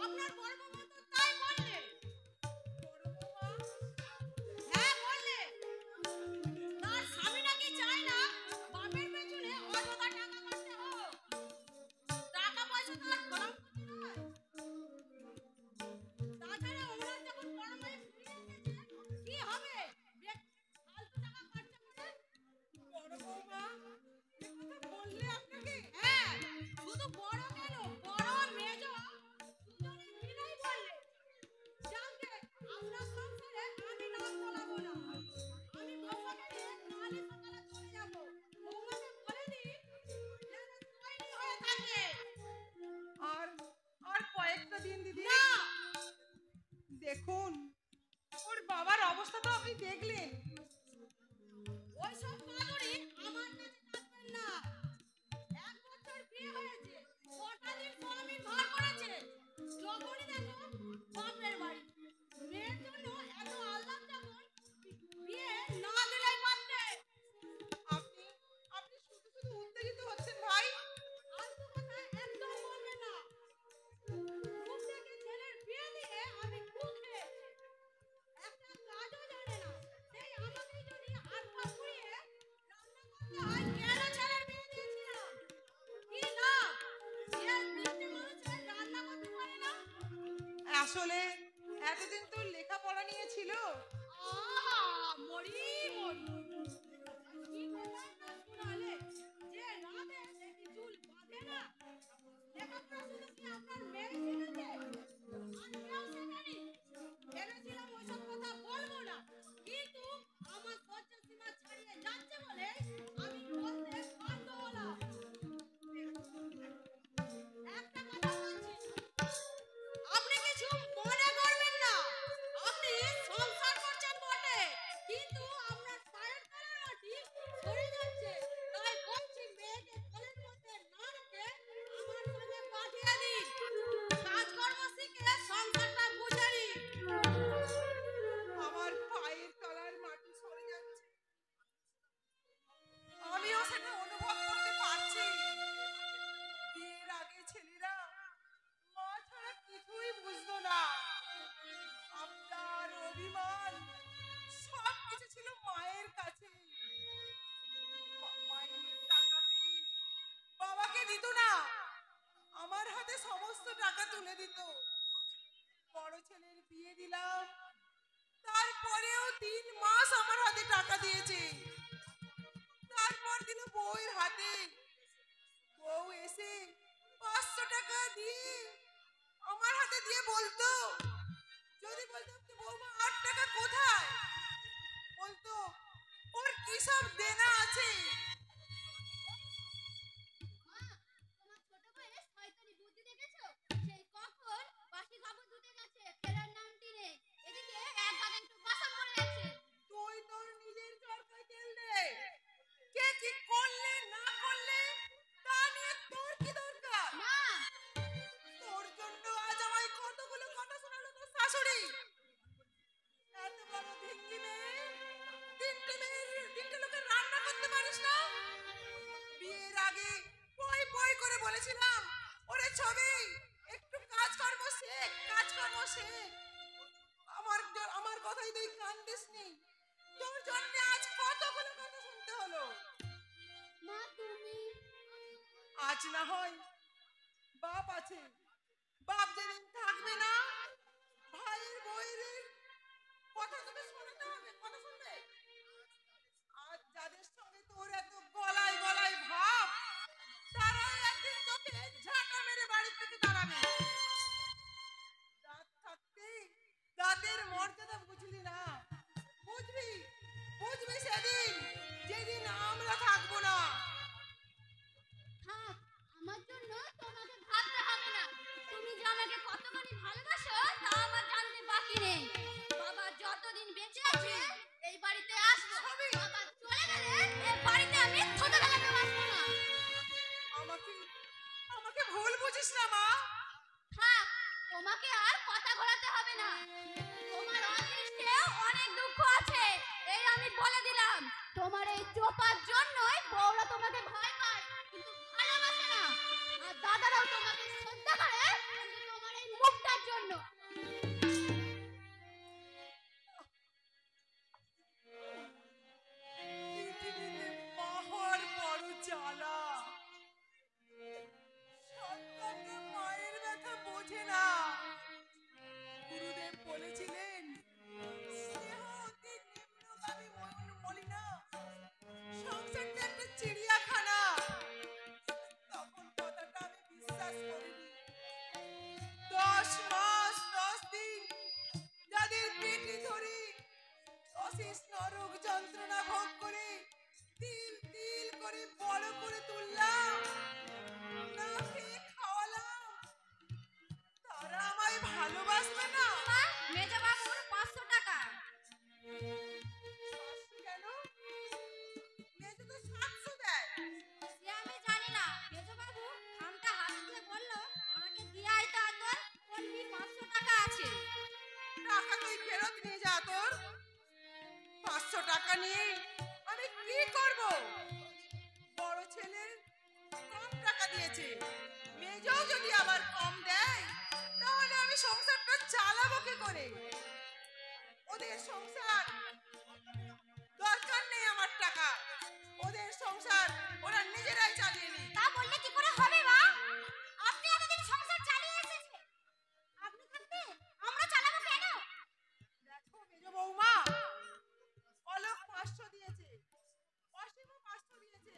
আপনার বড় বৌমা তো তাই বললে। বড় বৌমা হ্যাঁ বললে, তার স্বামী নাকি চায় না বাপের পেছনে অযথা টাকা খরচা হোক। টাকা পয়সা তো আর গোলাম করতে নয়। তাছাড়া ওনার যখন বড় মেয়ে ফুরিয়ে এসেছে, কি হবে ফালতু টাকা খরচা করে? বড় বৌমা এ কথা বললে আপনাকে? হ্যাঁ, শুধু বড় কেন, বড় মেজ দুজনেই মিলেই বললে। যাকে আপনার সংসারে আমি নাক গলাবো না। আমি বৌমাকে নিয়ে কালই সকালে চলে যাব। বৌমাকে বলে দিই যেন তৈরি হয়ে থাকে। আর আর কয়েকটা দিন দিদি। না, দেখুন ওর বাবার অবস্থা তো আপনি দেখলেন। ওইসব কাজুরি আমার কাছে থাকবেন না। 1 বছর বিয়ে হয়েছে, কটা দিন স্বামীর ঘর করেছে। যখনই দেখো বাপের বাড়ি। মেয়ের জন্য এত আহ্লাদ যখন বিয়ে না দিলেই পারতে। আপনি আপনি শুধু শুধু উত্তেজিত হচ্ছেন ভাই। ফালতু কথা একদম বলবেন না। রূপ দেখে ছেলের বিয়ে দিয়ে আমি খুব খেয়েছি। একটা কাজও জানে না, সেই আমাকেই যদি হাত পা পুড়িয়ে রান্না করতে হয়, কেন ছেলের বিয়ে দিয়েছিলাম? কি লাভ? সে তিনটে মানুষের রান্না করতে পারে না। আসলে এতদিন তো লেখাপড়া নিয়ে ছিল। আহা, মরি মরি। কি কথা না শোনালে, যে রাতে দেখি চুল বাঁধে না। লেখাপড়া শুধু কি আপনার মেয়ে শিখেছে? আর কেউ শেখেনি। ভেবেছিলাম ওইসব কথা বলবো না, কিন্তু আমার সহ্য সীমা ছাড়িয়ে যাচ্ছে বলে আমি বলতে বাধ্য হলাম। একটা কথা বলছি, আপনি কিছু মনে করবেন না। আপনি সংসার করছেন বটে, কিন্তু আপনার পায়ের তলার মাটি সরে যাচ্ছে। তাই বলছি মেয়েকে কোলের মধ্যে না রেখে আমার সঙ্গে পাঠিয়ে দিন। কাজকর্ম শিখে সংসারটা বুঝে নিন। আমার পায়ের তলার মাটি সরে যাচ্ছে, আমিও সেটা অনুভব করতে পারছি। বিয়ের আগে ছেলেরা মা ছাড়া কিছুই বুঝতো না। আবদার, অভিমান সব কিছু ছিল মায়ের কাছে। মায়ের টাকা পেয়ে বাবাকে দিত না, আমার হাতে সমস্ত টাকা তুলে দিত। বড় ছেলের বিয়ে দিলাম, তারপরেও 3 মাস আমার হাতে টাকা দিয়েছে। তারপর দিল বউয়ের হাতে। বউ এসে 500 টাকা দিয়ে আমার হাতে দিয়ে বলতো, যদি বলতাম যে বৌমা 8 টাকা কোথায়, বলতো ওর কি সব দেনা আছে। মা, তোমার ছোট ভাইয়ের শয়তানি বুদ্ধি দেখেছো? সেই কখন বাসি কাপড় ধুতে গেছে, ফেরার নামটি নেই। এদিকে এক গাদা একটু বাসন পড়ে আছে। তুই তোর নিজের চরকায় তেল দে। কে কি করলে না করলে তা নিয়ে তোর কি দরকার? মা, তোর জন্য আজ আমায় কতগুলো কথা শোনালো তোর শাশুড়ি। এত বড় ভিক্ষি মেয়ে, তিনটে লোকের রান্না করতে পারিস না? বিয়ের আগে পই পই করে বলেছিলাম, ওরে ছবি একটু কাজকর্ম শেখ, কাজকর্ম শেখ। আমার কথাই তুই কান দিসনি। তোর জন্য আজ কতগুলো কথা শুনতে আজ না হয় বাপ আছে, বাপ যেদিন থাকবে না, ভাইয়ের বউয়ের কথা তোকে শোনাতে হবে, কথা শুনবে। আজ যাদের সঙ্গে তোর এত গলায় গলায় ভাব, তারাই একদিন তোকে ঝাঁটা মেরে বাড়ি থেকে তাড়াবে। দাঁত থাকতে দাঁতের মর্যাদা বুঝলি না, বুঝবি, বুঝবি সেদিন যেদিন আমরা থাকবো না। থাক, আমার জন্য তোমাকে ভাবতে হবে না। তুমি যে আমাকে কতখানি ভালোবাসো তা আমার জানতে বাকি নেই। বাবা যতদিন বেঁচে আছে এই বাড়িতে আসবো, বাবা চলে গেলে এই বাড়িতে আমি থোতা লাগাতে আসবো না। আমাকে আমাকে ভুল বুঝিস না মা। থাক, তোমাকে আর কথা ঘোরাতে হবে না। তোমার অদৃষ্টে অনেক দুঃখ আছে, এই আমি বলে দিলাম। তোমার এই চোপার জন্যই বউরা তোমাকে ভয় পায় কিন্তু ভালোবাসে না, আর দাদারাও তোমাকে শ্রদ্ধা করে কিন্তু তোমার এই মুখটার জন্য। পৃথিবীতে পাহাড় বড় জ্বালা, সন্তানটা মায়ের ব্যথা বোঝে না। গুরুদেব বলেছিলেন স্নেহ অতি নিম্নগামী মলিনা, সংসারটা একটা চিড়িয়াখানা। তখন কথাটা আমি বিশ্বাস করিনি। 10 মাস 10 দিন যাদের পেটে ধরে অশেষ নরক যন্ত্রণা ভোগ করে তিল তিল করে বড় করে তুললাম, না খেয়ে খাওয়ালাম, তারা আমায় ভালোবাসবে না। মেজো বাবুর 500 টাকা। কেন? মেজো তো 700 দেয়। সে আমি জানি না, মেজো বাবু খামটা হাত দিয়ে বলল আমাকে দিয়ে আইতে আদর বলবি 500 টাকা আছে। টাকা তুই ফেরত নিয়ে যা তোর। 500 টাকা নিয়ে আমি কি করব? বড় ছেলে কম টাকা দিয়েছে, মেজও যদি আবার কম দেয় তাহলে আমি সংসারটা চালাবো কি করে? ওদের সংসার দরকার নেই আমার টাকা, ওদের সংসার ওরা নিজেরাই চালিয়ে নি। তা বললে কি করে হবে মা? আপনি এতদিন সংসার চালিয়ে এসেছেন, আপনি থাকতে আমরা চালাবো কেন? দেখো মেজ বৌমা, অলোক 500 দিয়েছে, অসীমও 500 দিয়েছে,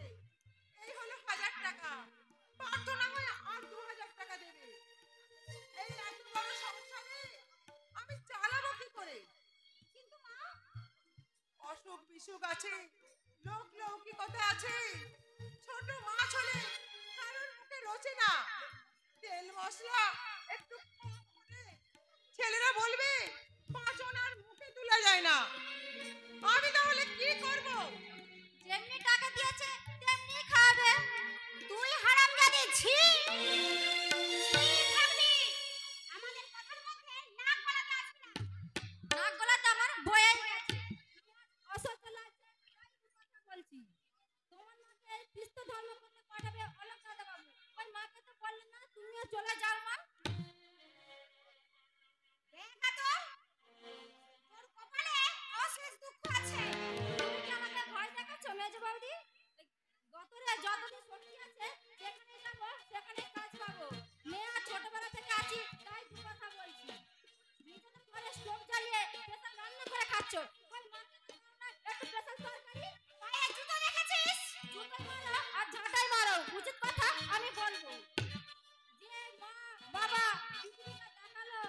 এই হলো 1000 টাকা। পারতো না হয় আর 2000 টাকা দেবে। এই এত বড় সংসারে আমি চালাবো কি করে? কিন্তু মা, অসুখ বিসুখ আছে, লোক লৌকিকতা আছে, ছোট মাছ হলে কারোর মুখে রোচে না, তেল মশলা একটু কম হলে ছেলেরা বলবে পাঁচনার মুখে তুলা যায় না। আমি তাহলে কি করব? যেমনি টাকা দিয়েছে তেমনি খাবে। তুই হারামজাদি ছি। ছি থাকবি। আমাদের কথার মধ্যে নাক গলাতে আসবি না। নাক গলাতে আমার বয়ে গেছে। অসহ্য লাগছে তাই দু কথা বলছি। তোমার মাকে খ্রিস্ট ধর্ম করতে পাঠাবে অলোক দাদা বাবু। ওই মাকে তো বললেন না তুমিও চলে যাও মা। দেখা তো, তোর কপালে অশেষ দুঃখ আছে। তুমি কি আমাকে ভয় দেখাচ্ছ মেজো বৌদি? গতরে যতদিন শক্তি আছে যেখানে যাব সেখানে কাজ পাবো। মেয়ে আর ছোটবেলা থেকে আছি তাই দু কথা বলছি। নিজেদের ঘরে স্টোভ জ্বালিয়ে স্পেশাল রান্না করে খাচ্ছ, ওই মাকে তো দাও না একটু স্পেশাল তরকারি। পায়ে জুতো রেখেছিস, জুতো মারো আর ঝাঁটাই মারো, উচিত কথা আমি বলবো। যে মা বাবা পৃথিবীটা দেখালো,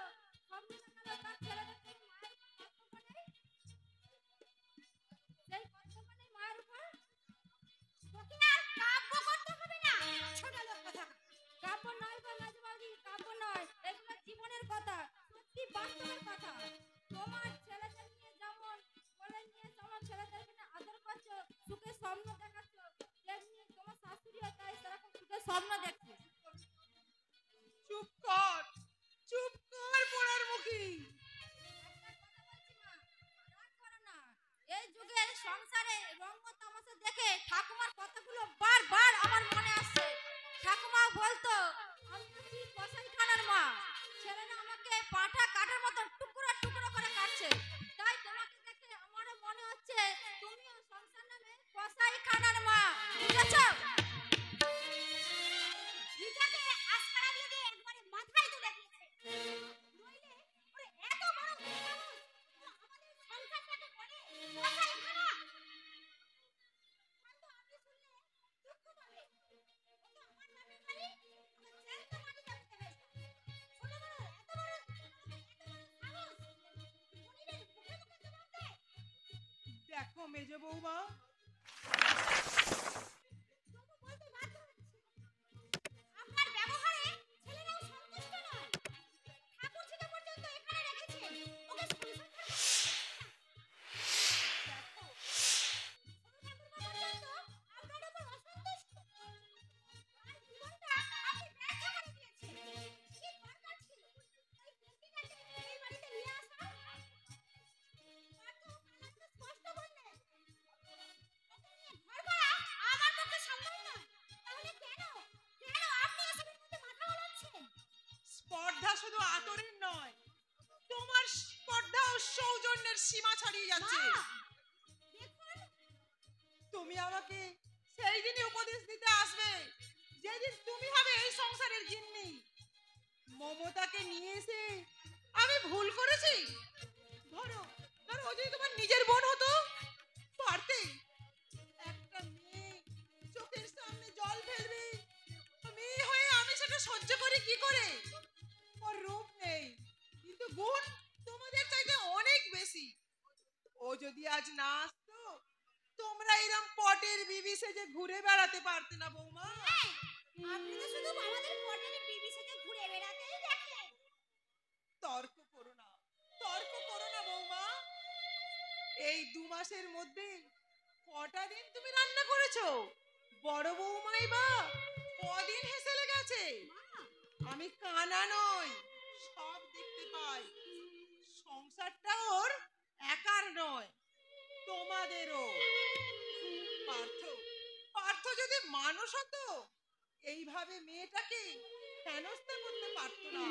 স্বপ্ন দেখালো তার ছেলেদের থেকে মায়ের কর্তব্য নেই? সেই কর্তব্য নেই মায়ের উপর? তোকে আর কাব্য করতে হবে না, ছোট লোক কথা। কাব্য নয় গো মেজো বৌদি, কাব্য নয়, এগুলো জীবনের কথা, সত্যি বাস্তবের কথা। তোমার ছেলেদের নিয়ে যেমন বলে নিয়ে তোমার ছেলেদেরকে নিয়ে আদর করছো, সুখে স্বপ্ন দেখাচ্ছো, তেমনি তোমার শাশুড়িও তাই সেরকম সুখে স্বপ্ন দেখছে। চুপ কর, চুপ কর পোড়ার মুখী। একটা কথা বলছি মা, রাগ করো না। এই যুগের সংসারে রঙ্গ তামাশা দেখে ঠাকুমার কথাগুলো বারবার আমার মনে আসছে। ঠাকুমা বলতো আমি হচ্ছি কসাইখানার মা, ছেলেরা আমাকে পাঁঠা কাটার মতো টুকরো টুকরো করে কাটছে। তাই তোমাকে দেখে আমারও মনে হচ্ছে তুমিও সংসার নামে কসাইখানার মা, বুঝেছো? মেজ বৌমা। তবু বলতে বাধ্য হচ্ছি, আপনার ব্যবহারে ছেলেরাও সন্তুষ্ট নয়। ঠাকুরজিকে পর্যন্ত এখানে রেখেছেন, ওকে সংসার করতে দেখো, ছোট ঠাকুরমা পর্যন্ত আপনার উপর অসন্তুষ্ট। আর জীবনটা আপনি ব্যর্থ করে দিয়েছেন। কি দরকার ছিল এই ব্যক্তিটাকে এই বাড়িতে নিয়ে আসা? পার্থ কাল স্পষ্ট বললেন, ওকে নিয়ে ঘর করা আমার পক্ষে সম্ভব নয়। তাহলে কেন কেন আপনি এসবের মধ্যে মাথা ঘামাচ্ছেন? স্পর্ধা শুধু আতরের নয়, তোমার স্পর্ধা ও সৌজন্যের সীমা ছাড়িয়ে যাচ্ছে। মা, দেখুন, তুমি আমাকে সেই দিনই উপদেশ দিতে আসবে যেদিন তুমি হবে এই সংসারের গিন্নি। মমতাকে নিয়ে এসে আমি ভুল করেছি। ধরো ধরো ও যদি তোমার নিজের বোন হতো, পারতে? একটা মেয়ে চোখের সামনে জল ফেলবে, মেয়ে হয়ে আমি সেটা সহ্য করি কি করে? ওর রূপ নেই, কিন্তু গুণ তোমাদের চাইতে অনেক বেশি। ও যদি আজ না আসতো, তোমরা এরকম পটের বিবি সেজে ঘুরে বেড়াতে পারতে না বৌমা। এই, আপনি তো শুধু আমাদের পটের বিবি সেজে ঘুরে বেড়াতেই দেখেন। তর্ক করো না, তর্ক করো না বৌমা। এই 2 মাসের মধ্যে কটা দিন তুমি রান্না করেছো? বড় বৌমাই বা কদিন হেসেলে গেছে? আমি কানা নই, সব দেখতে পাই। সংসারটা ওর একার নয়, তোমাদেরও। পার্থ পার্থ যদি মানুষ হতো, এইভাবে মেয়েটাকে হেনস্থা করতে পারতো না।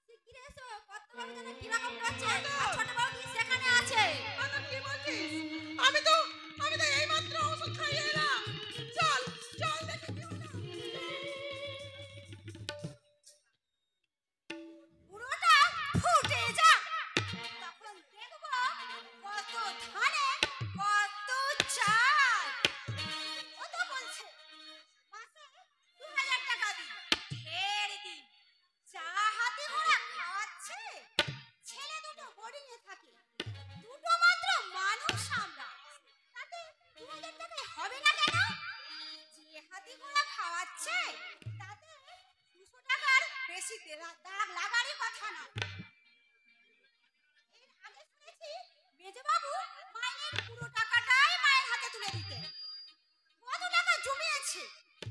শিগগির এসো, কর্তাবাবু যেন কিরকম করছে, আর ছোট বাবু কি সেখানে আছে? আরে কি বলছিস? আমি তো এইমাত্র ওষুধ খাইয়ে এলাম। চল চল দেখি কি হলো। পুরোটা ফুটে যা, তখন দেখবো কত ধানে কত চাল। ও তো বলছে মাসে 2000 টাকা দিন, ঢের দিন। চা হাতে ওরা খাওয়াচ্ছে। ছেলে দুটো বোর্ডিং এ থাকে, দুটো মাত্র মানুষ আমরা, তাতে 2000 টাকায় হবে না কেন? যে হাতে ওরা খাওয়াচ্ছে তাতে 200 টাকার বেশি দাগ লাগারই কথা না। এর আগে শুনেছি মেজবাবু মাইনের পুরো টাকাটাই মায়ের হাতে তুলে দিতেন। কত টাকা জমিয়েছে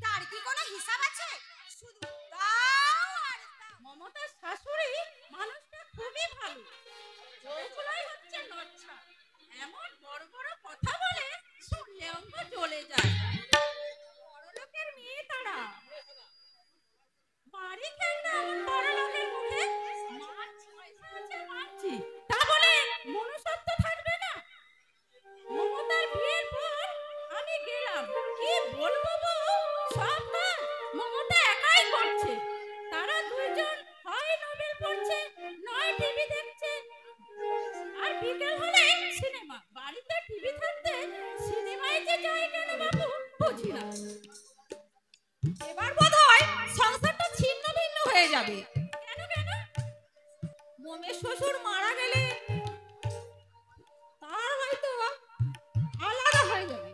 তার কি কোনো হিসাব আছে? শুধু দাও আর দাও। মমতার শাশুড়ি মানুষটা খুবই ভালো, ওগুলোই হচ্ছে নচ্ছা। এমন বড় বড় কথা বলে শুনলে অঙ্গ জ্বলে যায়। বড়লোকের মেয়ে তারা, বাড়ি কেন এমন বড়লোকের মুখে? মাছ পয়সা আছে মানছি, তা বলে মনুষ্যত্ব থাকবে না? মমতার বিয়ের পর আমি গেলাম, কি বলবো বউ, সব কাজ মমতা একাই করছে। তারা দুইজন হয় নোবেল পড়ছে, নয় টিভি দেখছে, আর বিকেল হলে সিনেমা। বাড়িতে টিভি থাকতে সিনেমায় যে যায় কেন বাবু, বুঝি না। এবার বোধহয় সংসারটা ছিন্ন ভিন্ন হয়ে যাবে। কেন কেন? মোমের শ্বশুর মারা গেলে তার হয়তো আলাদা হয়ে যাবে,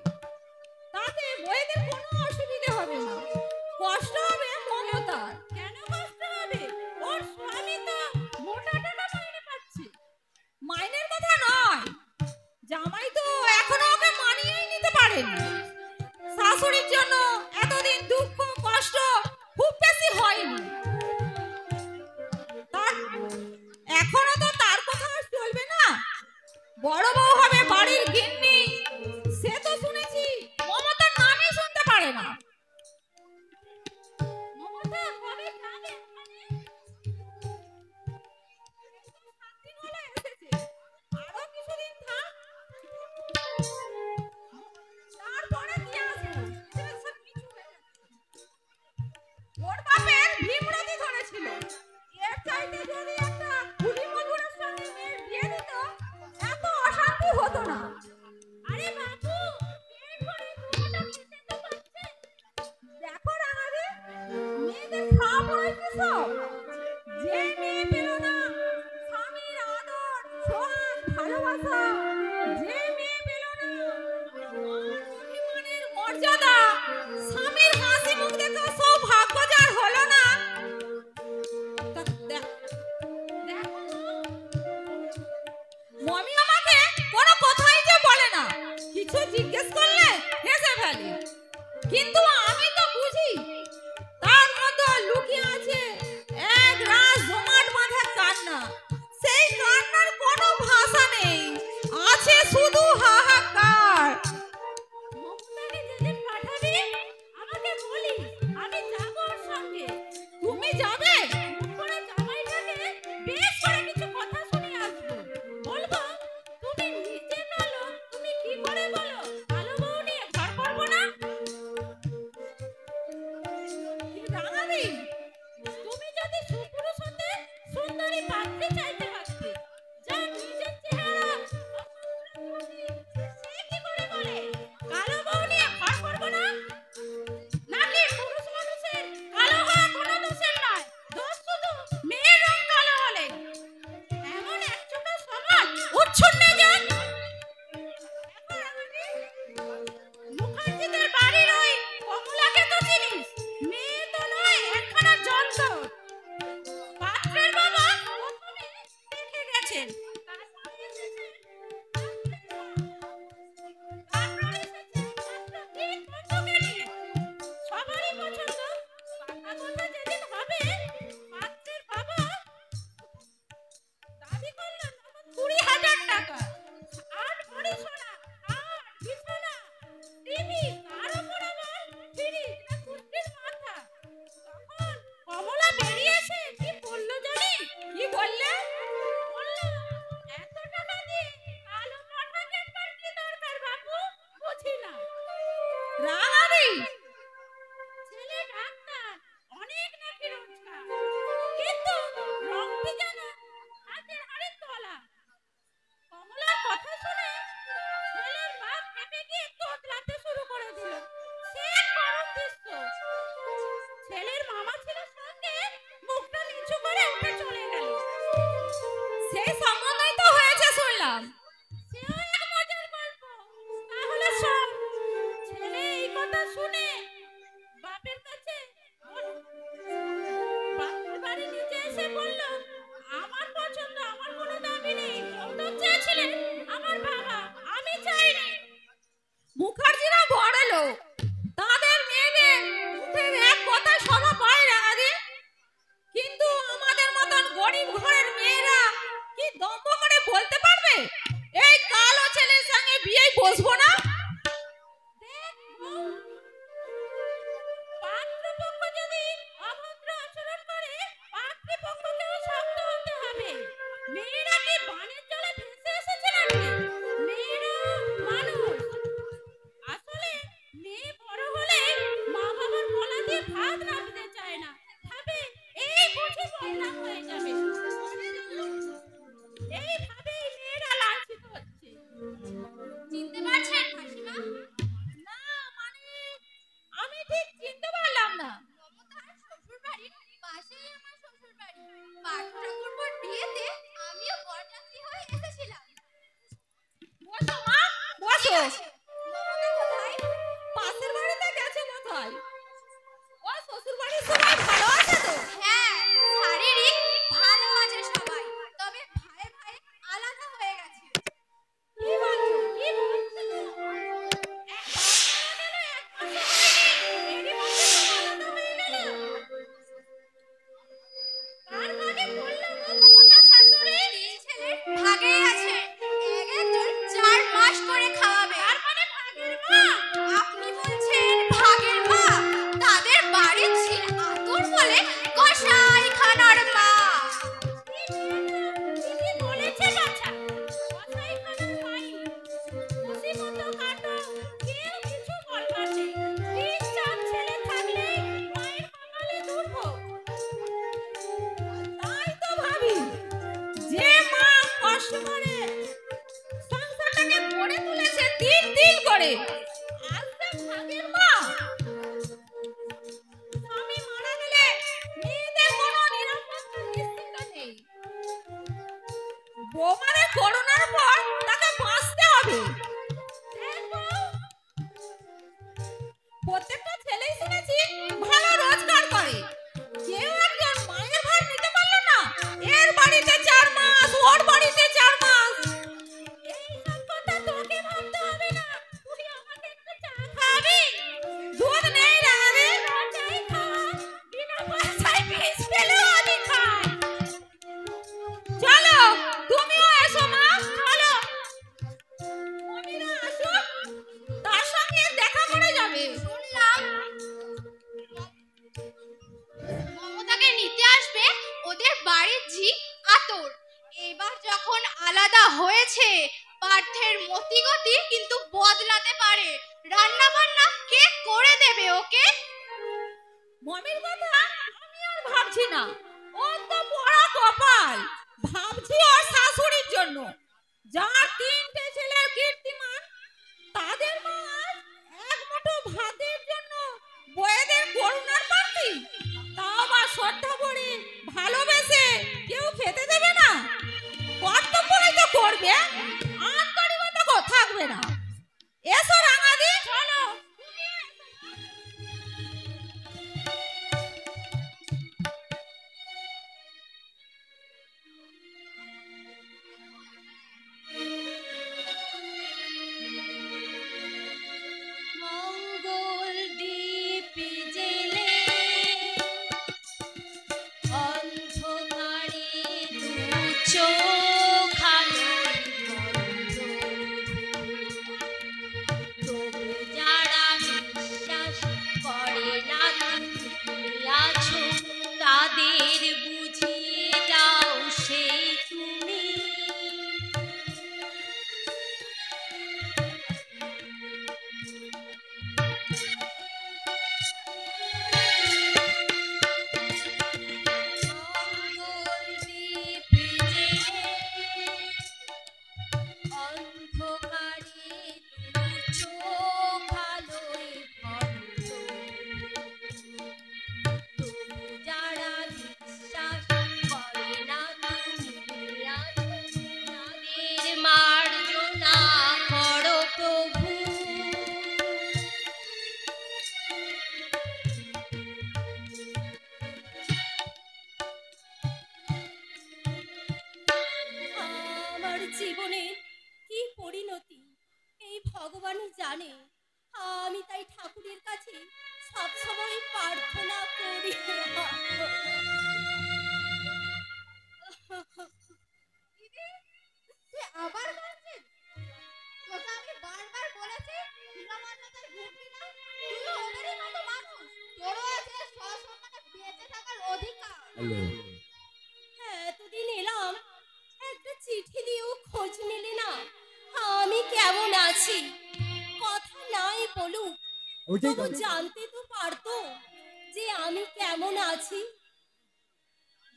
তাতে বইদের কোনো অসুবিধা হবে না। কষ্ট হবে মমতার। কেন কষ্ট হবে? ওর স্বামী তো মোটা টাকা মাইনে পাচ্ছে। মাইনের কথা নয়, জামাই তো এখনো ওকে মানিয়েই নিতে পারেনি। শাশুড়ির জন্য এতদিন দুঃখ কষ্ট খুব বেশি হয়নি, তার এখনো তো তার কথা আর চলবে না। বড় বউ হবে বাড়ির গিন্নি, সে তো শুনেছি মমতার নামই শুনতে পারে না। মমতা কবে যাবে ওখানে? 7 দিন হলো এসেছে, আরো কিছুদিন থাক, তারপরে দিয়ে আসবো। সব কিছু হয়ে যাচ্ছে। ওর বাপের ভীমরতি ধরেছিল, এর চাইতে যদি একটা কুলি মজুরের সঙ্গে মেয়ের বিয়ে দিত, এত অশান্তি হতো না। আরে বাবু, পেট ভরে দুটো খেতে তো পাচ্ছে। দেখো রাঙাদি, মেয়েদের খাওয়া পড়ায় কি সব? যে মেয়ে পেল না স্বামীর আদর সোহাগ ভালোবাসা কিছু জিজ্ঞেস করলে হেসে ফেলে, কিন্তু আমি তো বুঝি তার মধ্যে লুকিয়ে আছে এক রাস জমাট বাঁধা কান্না। সেই কান্নার কোনো ভাষা নেই, আছে শুধু হাহাকার। মমতাকে যেদিন পাঠাবি আমাকে বলি, আমি যাব ওর সঙ্গে। তুমি যাবে? করে জামাইটাকে বেশ করে কিছু কথা শুনিয়ে আসবো। বলবো তুমি নিজে কালো, তুমি কি করে বলো কালো বউ নিয়ে ঘর করবো না? কি রাঙাবি? তুমি যদি সুপুরুষ হতে সুন্দরী পাত্রী চাইতে পারতে, যা নিজের চেহারা সে কি করে বলে কালো বউ নিয়ে ঘর করবো না? নাকি পুরুষ মানুষের কালো হওয়া কোনো দোষের নয়, দোষ শুধু মেয়ের রং কালো হলে। এমন একচোখা সমাজ উচ্ছন্নে যান। মুখার্জিদের বাড়ির ওই কমলাকে তো চিনিস, মেয়ে তো নয় একখানা যন্ত্র। পাত্রের বাবা প্রথমে দেখে গেছেন, তারপরে এসেছে ঠিক বন্ধুকে নিয়ে। সবারই পছন্দ। পাকা কথা যেদিন হবে, পাত্রের বাবা দাবি করলো নগদ 20,000 টাকা। 8 ভরি সোনা, খাট, বিছানা, টিভি, তার উপর আবার ফ্রিজ না কুষ্টির মাথা। তখন কমলা বেরিয়ে এসে কি বললো জানি? কি বললে? বললো, এত টাকা দিয়ে কালো পাঠা কেনবার কি দরকার বাপু? বুঝি না। রাঙাবি? ছেলে ডাক্তার, অনেক নাকি রোজগার, কিন্তু রংটি যেন হাতের হাড়ের তলা। কমলার কথা শুনে ছেলের বাপ খেপে গিয়ে তোতলাতে শুরু করে দিল। সে করুণ দৃশ্য। ছেলের মামা ছিল সঙ্গে, মুখটা নিচু করে উঠে চলে গেল। সেই সম্বন্ধই তো হয়েছে শুনলাম। সেও এক মজার গল্প, তাহলে শোন। ছেলে এই কথা শুনে বাপের কাছে বাপের বাড়ি নিচে এসে বলল, আমার পছন্দ, আমার কোনো দাবি নেই। যৌতুক চেয়েছিলেন আমার বাবা, আমি চাইনি। মুখার্জিরা বড় লোক, তাদের মেয়েদের মুখের এক কথায় শোভা পায় রাঙাদি। কিন্তু আমাদের মতন গরিব ঘরের মেয়েরা কি দম্ভ করে বলতে পারবে এই কালো ছেলের সঙ্গে বিয়ে বসবো না? দেখ বউ, পাত্রপক্ষ যদি অভদ্র আচরণ করে, পাত্রপক্ষকেও শক্ত হতে হবে। মেয়েরা কি বানের জলে ভেসে এসেছে নাকি? মেয়েরা মানুষ। আসলে মেয়ে বড় হলে মা বাবার গলা দিয়ে ভাত রাখতে চায় না, ভাবে এই বুঝি বদনাম হয়ে যাবে। এইভাবেই মেয়েরা লাঞ্ছিত হচ্ছে। চিনতে পারছেন মাসিমা? না মানে আমি ঠিক চিনতে পারলাম না। মমতার শ্বশুর বাড়ির পাশেই আমার শ্বশুর বাড়ি। পাঠঠাকুরপোর বিয়েতে আমিও বরযাত্রী হয়ে এসেছিলাম। বসো মা, বসো। মমতা কোথায়? পাশের বাড়িতে গেছে বোধহয়। ও শ্বশুর বাড়ির সবাই ভালো আছে তো? হ্যাঁ, শারীরিক ভালো আছে সবাই, তবে ভাই ভাই আলাদা হয়ে গেছে। কি বলছো? কি বলছো? এক বাচ্চা গেল, এক মাস হয়নি, এরই মধ্যে সব আলাদা হয়ে গেল। কার ভাগে পড়লো গো মমতার শাশুড়ি? 3 ছেলের ভাগেই আছে। এক একজন 4 মাস করে খাওয়াবে। তার মানে ভাগের মা? আপনি বলছেন ভাগের মা? তাদের বাড়ির ছিল আদর বলে কসাই খানার মা। কি বলেছে বাছা? কথাই খানা খাই, খুশি মতো কাটো, কেউ কিছু বলবার নেই। 3-4 ছেলে থাকলে মায়ের কপালে দুর্ভোগ। তাই তো ভাবি, যে মা কষ্ট করে সংসারটাকে গড়ে তুলেছে 3 দিন করে, আজ যে ভাগের মা। স্বামী মারা গেলে মেয়েদের কোনো নিরাপত্তা নিশ্চিত নেই। বৌমাদের করোনার পর তাকে বাঁচতে হবে। দেখো, প্রত্যেকটা ছেলেই শুনেছি ভালো রোজগার করে, কেউ একজন মায়ের ভার নিতে পারলো না। এর বাড়িতে 4 মাস, ওর বাড়িতে 4 মাস। এই সব কথা তোকে ভাবতে হবে না, হতে পারে, রান্না বান্না কে করে দেবে ওকে? মমির কথা আমি আর ভাবছি না, ওর তো পড়া কপাল। ভাবছি ওর শাশুড়ির জন্য, যার 3টে ছেলের কীর্তিমান, তাদের মা আজ এক মুঠো ভাতের জন্য বয়েদের করুণার পার্টি, তাও আবার শ্রদ্ধা করে ভালোবেসে কেউ খেতে দেবে না। কর্তব্যই তো করবে, আন্তরিকতা থাকবে না। এসো রাঙাদি, চলো। মঙ্গল দ্বীপ জেলে অন্ধকারে দু চোখ আলোয় বন্ধ। তবু যারা বিশ্বাস করে না তুমি আছো, তাদের বুঝিয়ে দাও সেই তুমি। মঙ্গল দ্বীপ জেলে অন্ধকারে দু চোখ আলোয় বন্ধ। তবু যারা বিশ্বাস করে না তুমি আছো, তাদের মার্জনা করো প্রভু। আমার জীবনে কি পরিণতি এই ভগবানই জানে। আমি তাই ঠাকুরের কাছে সবসময় প্রার্থনা করি। দিদি, তুই আবার কাঁদছিস? তোকে আমি বারবার বলেছি হীনমন্যতায় ভুগবি না, তুইও ওদেরই মতো মানুষ, তোরও আছে সসম্মানে বেঁচে থাকার অধিকার। এতদিন এলাম, একটা চিঠি দিয়েও খোঁজ নিলি না আমি কেমন আছি। কথা নাই বলুক, তবু জানতে তো পারতো যে আমি কেমন আছি।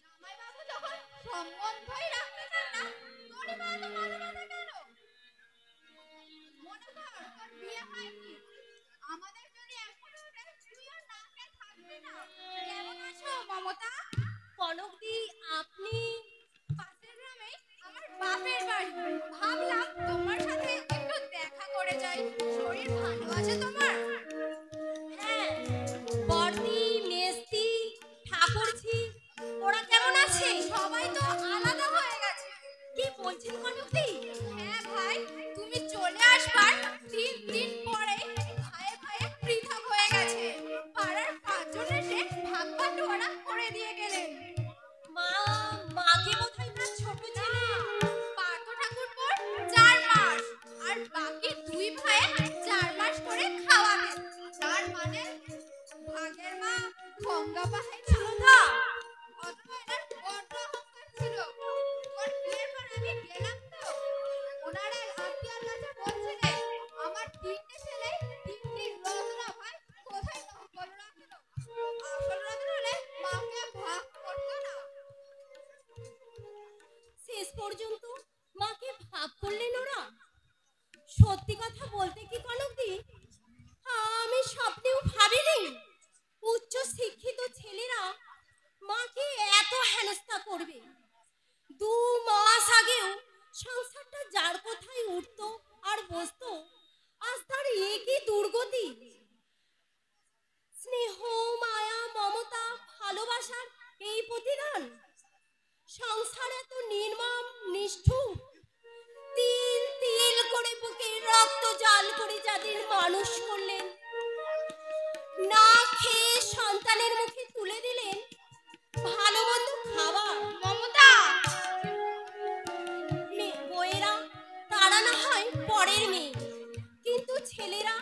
জামাইবাবু যখন সম্বন্ধই রাখতে চান না, তোরই বা এত মাথা ব্যথা কেন? মনে কর তোর বিয়ে হয়নি, আমাদের যদি এখন উঠে তুইও না খেয়ে থাকবি না। কেমন আছো মমতা? কনকদি, আপনি? পাশের গ্রামে আমার বাপের বাড়ি, ভাবলাম তোমার সাথে একটু দেখা করে যাই। শরীর ভালো আছে তোমার? হ্যাঁ, বর্দি, মেজদি, ঠাকুরঝি, ওরা কেমন আছে? সবাই তো আলাদা হয়ে গেছে। কি বলছেন কনকদি? হ্যাঁ ভাই, তুমি চলে আসবার 3 দিন পরে ভাইয়ে ভাইয়ে পৃথক হয়ে গেছে। পাড়ার 5 জনের ভাগ বাটোয়ারা করে দিয়ে গেলেন। মাকে বোধহয় তার ছোট ছেলে পার্থ ঠাকুরপোর 4 মাস, আর বাকি 2 ভাইয়ে 4 মাস করে খাওয়াবে। তার মানে ভাগের মা গঙ্গা পাহাড় সুধা, ভদ্রমহিলার বড্ড অহংকার ছিল। ওর বিয়ের পর আমি গেলাম তো, ওনারা আত্মীয়র কাছে বলছিলেন আমার 3টে ছেলে 3টি রত্না ভাই কোথায় নকল রাখলো। আসল রত্ন হলে মাকে ভাগ করতো না। শেষ পর্যন্ত মাকে ভাগ করলেন ওরা। সত্যি কথা বলতে কি কনকদি, আমি স্বপ্নেও ভাবিনি উচ্চ শিক্ষিত ছেলেরা মাকে এত হেনস্থা করবে। 2 মাস আগেও সংসারটা যার কোথায় উঠতো আর বসতো, আজ তার একই দুর্গতি। স্নেহ, মায়া, মমতা, ভালোবাসার এই প্রতিদান। সংসার এত নির্মম, নিষ্ঠুর। তিল তিল করে বুকে রক্ত জাল করে যাদের মানুষ করলেন, না খেয়ে সন্তানের মুখে তুলে দিলেন ভালো মন্দ খাবার। মমতা, বউয়েরা তারা না হয় পরের মেয়ে, কিন্তু ছেলেরা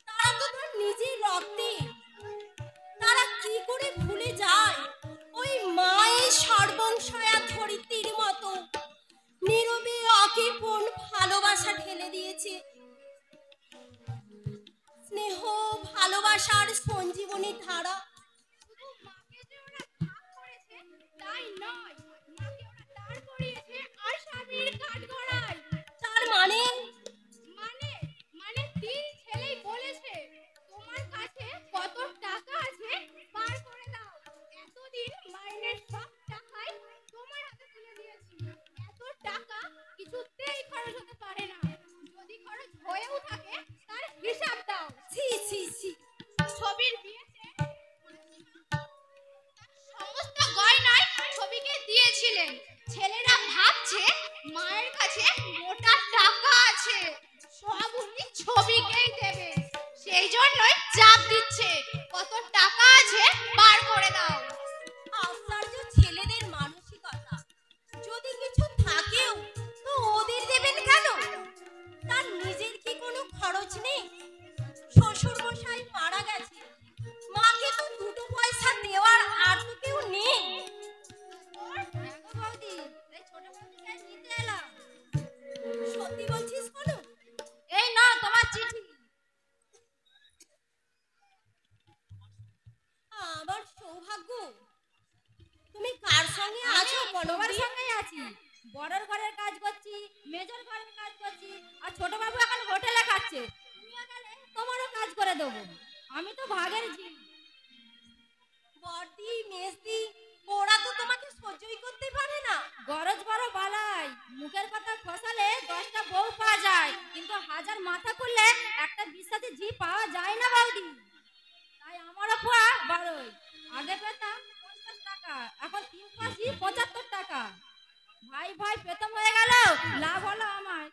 তারা তো তার নিজের রক্তে। তারা কি করে ভুলে যায় ওই মায়ের সর্বংশয়া ধরিত্রীর মতো নীরবে অকৃপণ ভালোবাসা ঢেলে দিয়েছে। ভালোবাসার সঞ্জীবনী ধারা। শুধু মাকে যে ওরা ভাগ করেছে তাই নয়, মাকে ওরা দাঁড় করিয়েছে আসামির কাঠগড়ায়। তার মানে মানে মানে তিন ছেলেই বলেছে তোমার কাছে কত টাকা আছে বার করে দাও। এতদিন মাইনের সব টাকাই তোমার হাতে তুলে দিয়েছি। এত টাকা কিছুতেই খরচ হতে পারে না। যদি খরচ হয়েও থাকে তার হিসাব দাও। ছি ছি ছি। ছবির বিয়েতে সমস্ত গয়নাই ছবিকে দিয়েছিলেন। ছেলেরা ভাবছে মায়ের কাছে মোটা টাকা আছে, সব উনি ছবিকেই দেবে। সেই জন্যই চাপ দিচ্ছে কত টাকা আছে বার করে দাও। আশ্চর্য ছেলেদের মানসিকতা। যদি কিছু থাকেও তো ওদের দেবেন কেন? তার নিজের কি কোনো খরচ নেই? শ্বশুর মশাই মারা গেছে, মাকে তো দুটো পয়সা দেওয়ার আর তো কেউ নেই। সত্যি বলছিস কোনো? এই না তোমার চিঠি। আমার সৌভাগ্য। তুমি কার সঙ্গে আছো বলো? সবার সঙ্গেই আছি। বড়র ঘরের কাজ করছি, মেজর ঘরের কাজ করছি, আর ছোট বাবু এখন হোটেলে খাচ্ছে। তুমিও গেলে তোমারও কাজ করে দেবো। আমি তো ভাগের ঝিল। বড়দি মেজদি ওরা তো তোমাকে সহ্যই করতে পারে না। গরজ বড় বালাই, মুখের কথা ফসালে 10টা বউ পাওয়া যায়, কিন্তু হাজার মাথা করলে একটা বিশ্বাসী ঝি পাওয়া যায় না বৌদি। তাই আমারও পোয়া বড়ই। আগে পেতাম 50 টাকা, এখন 3 পাঁচি 75 টাকা। ভাই ভাই প্রথম হয়ে গেল, লাভ হলো আমার,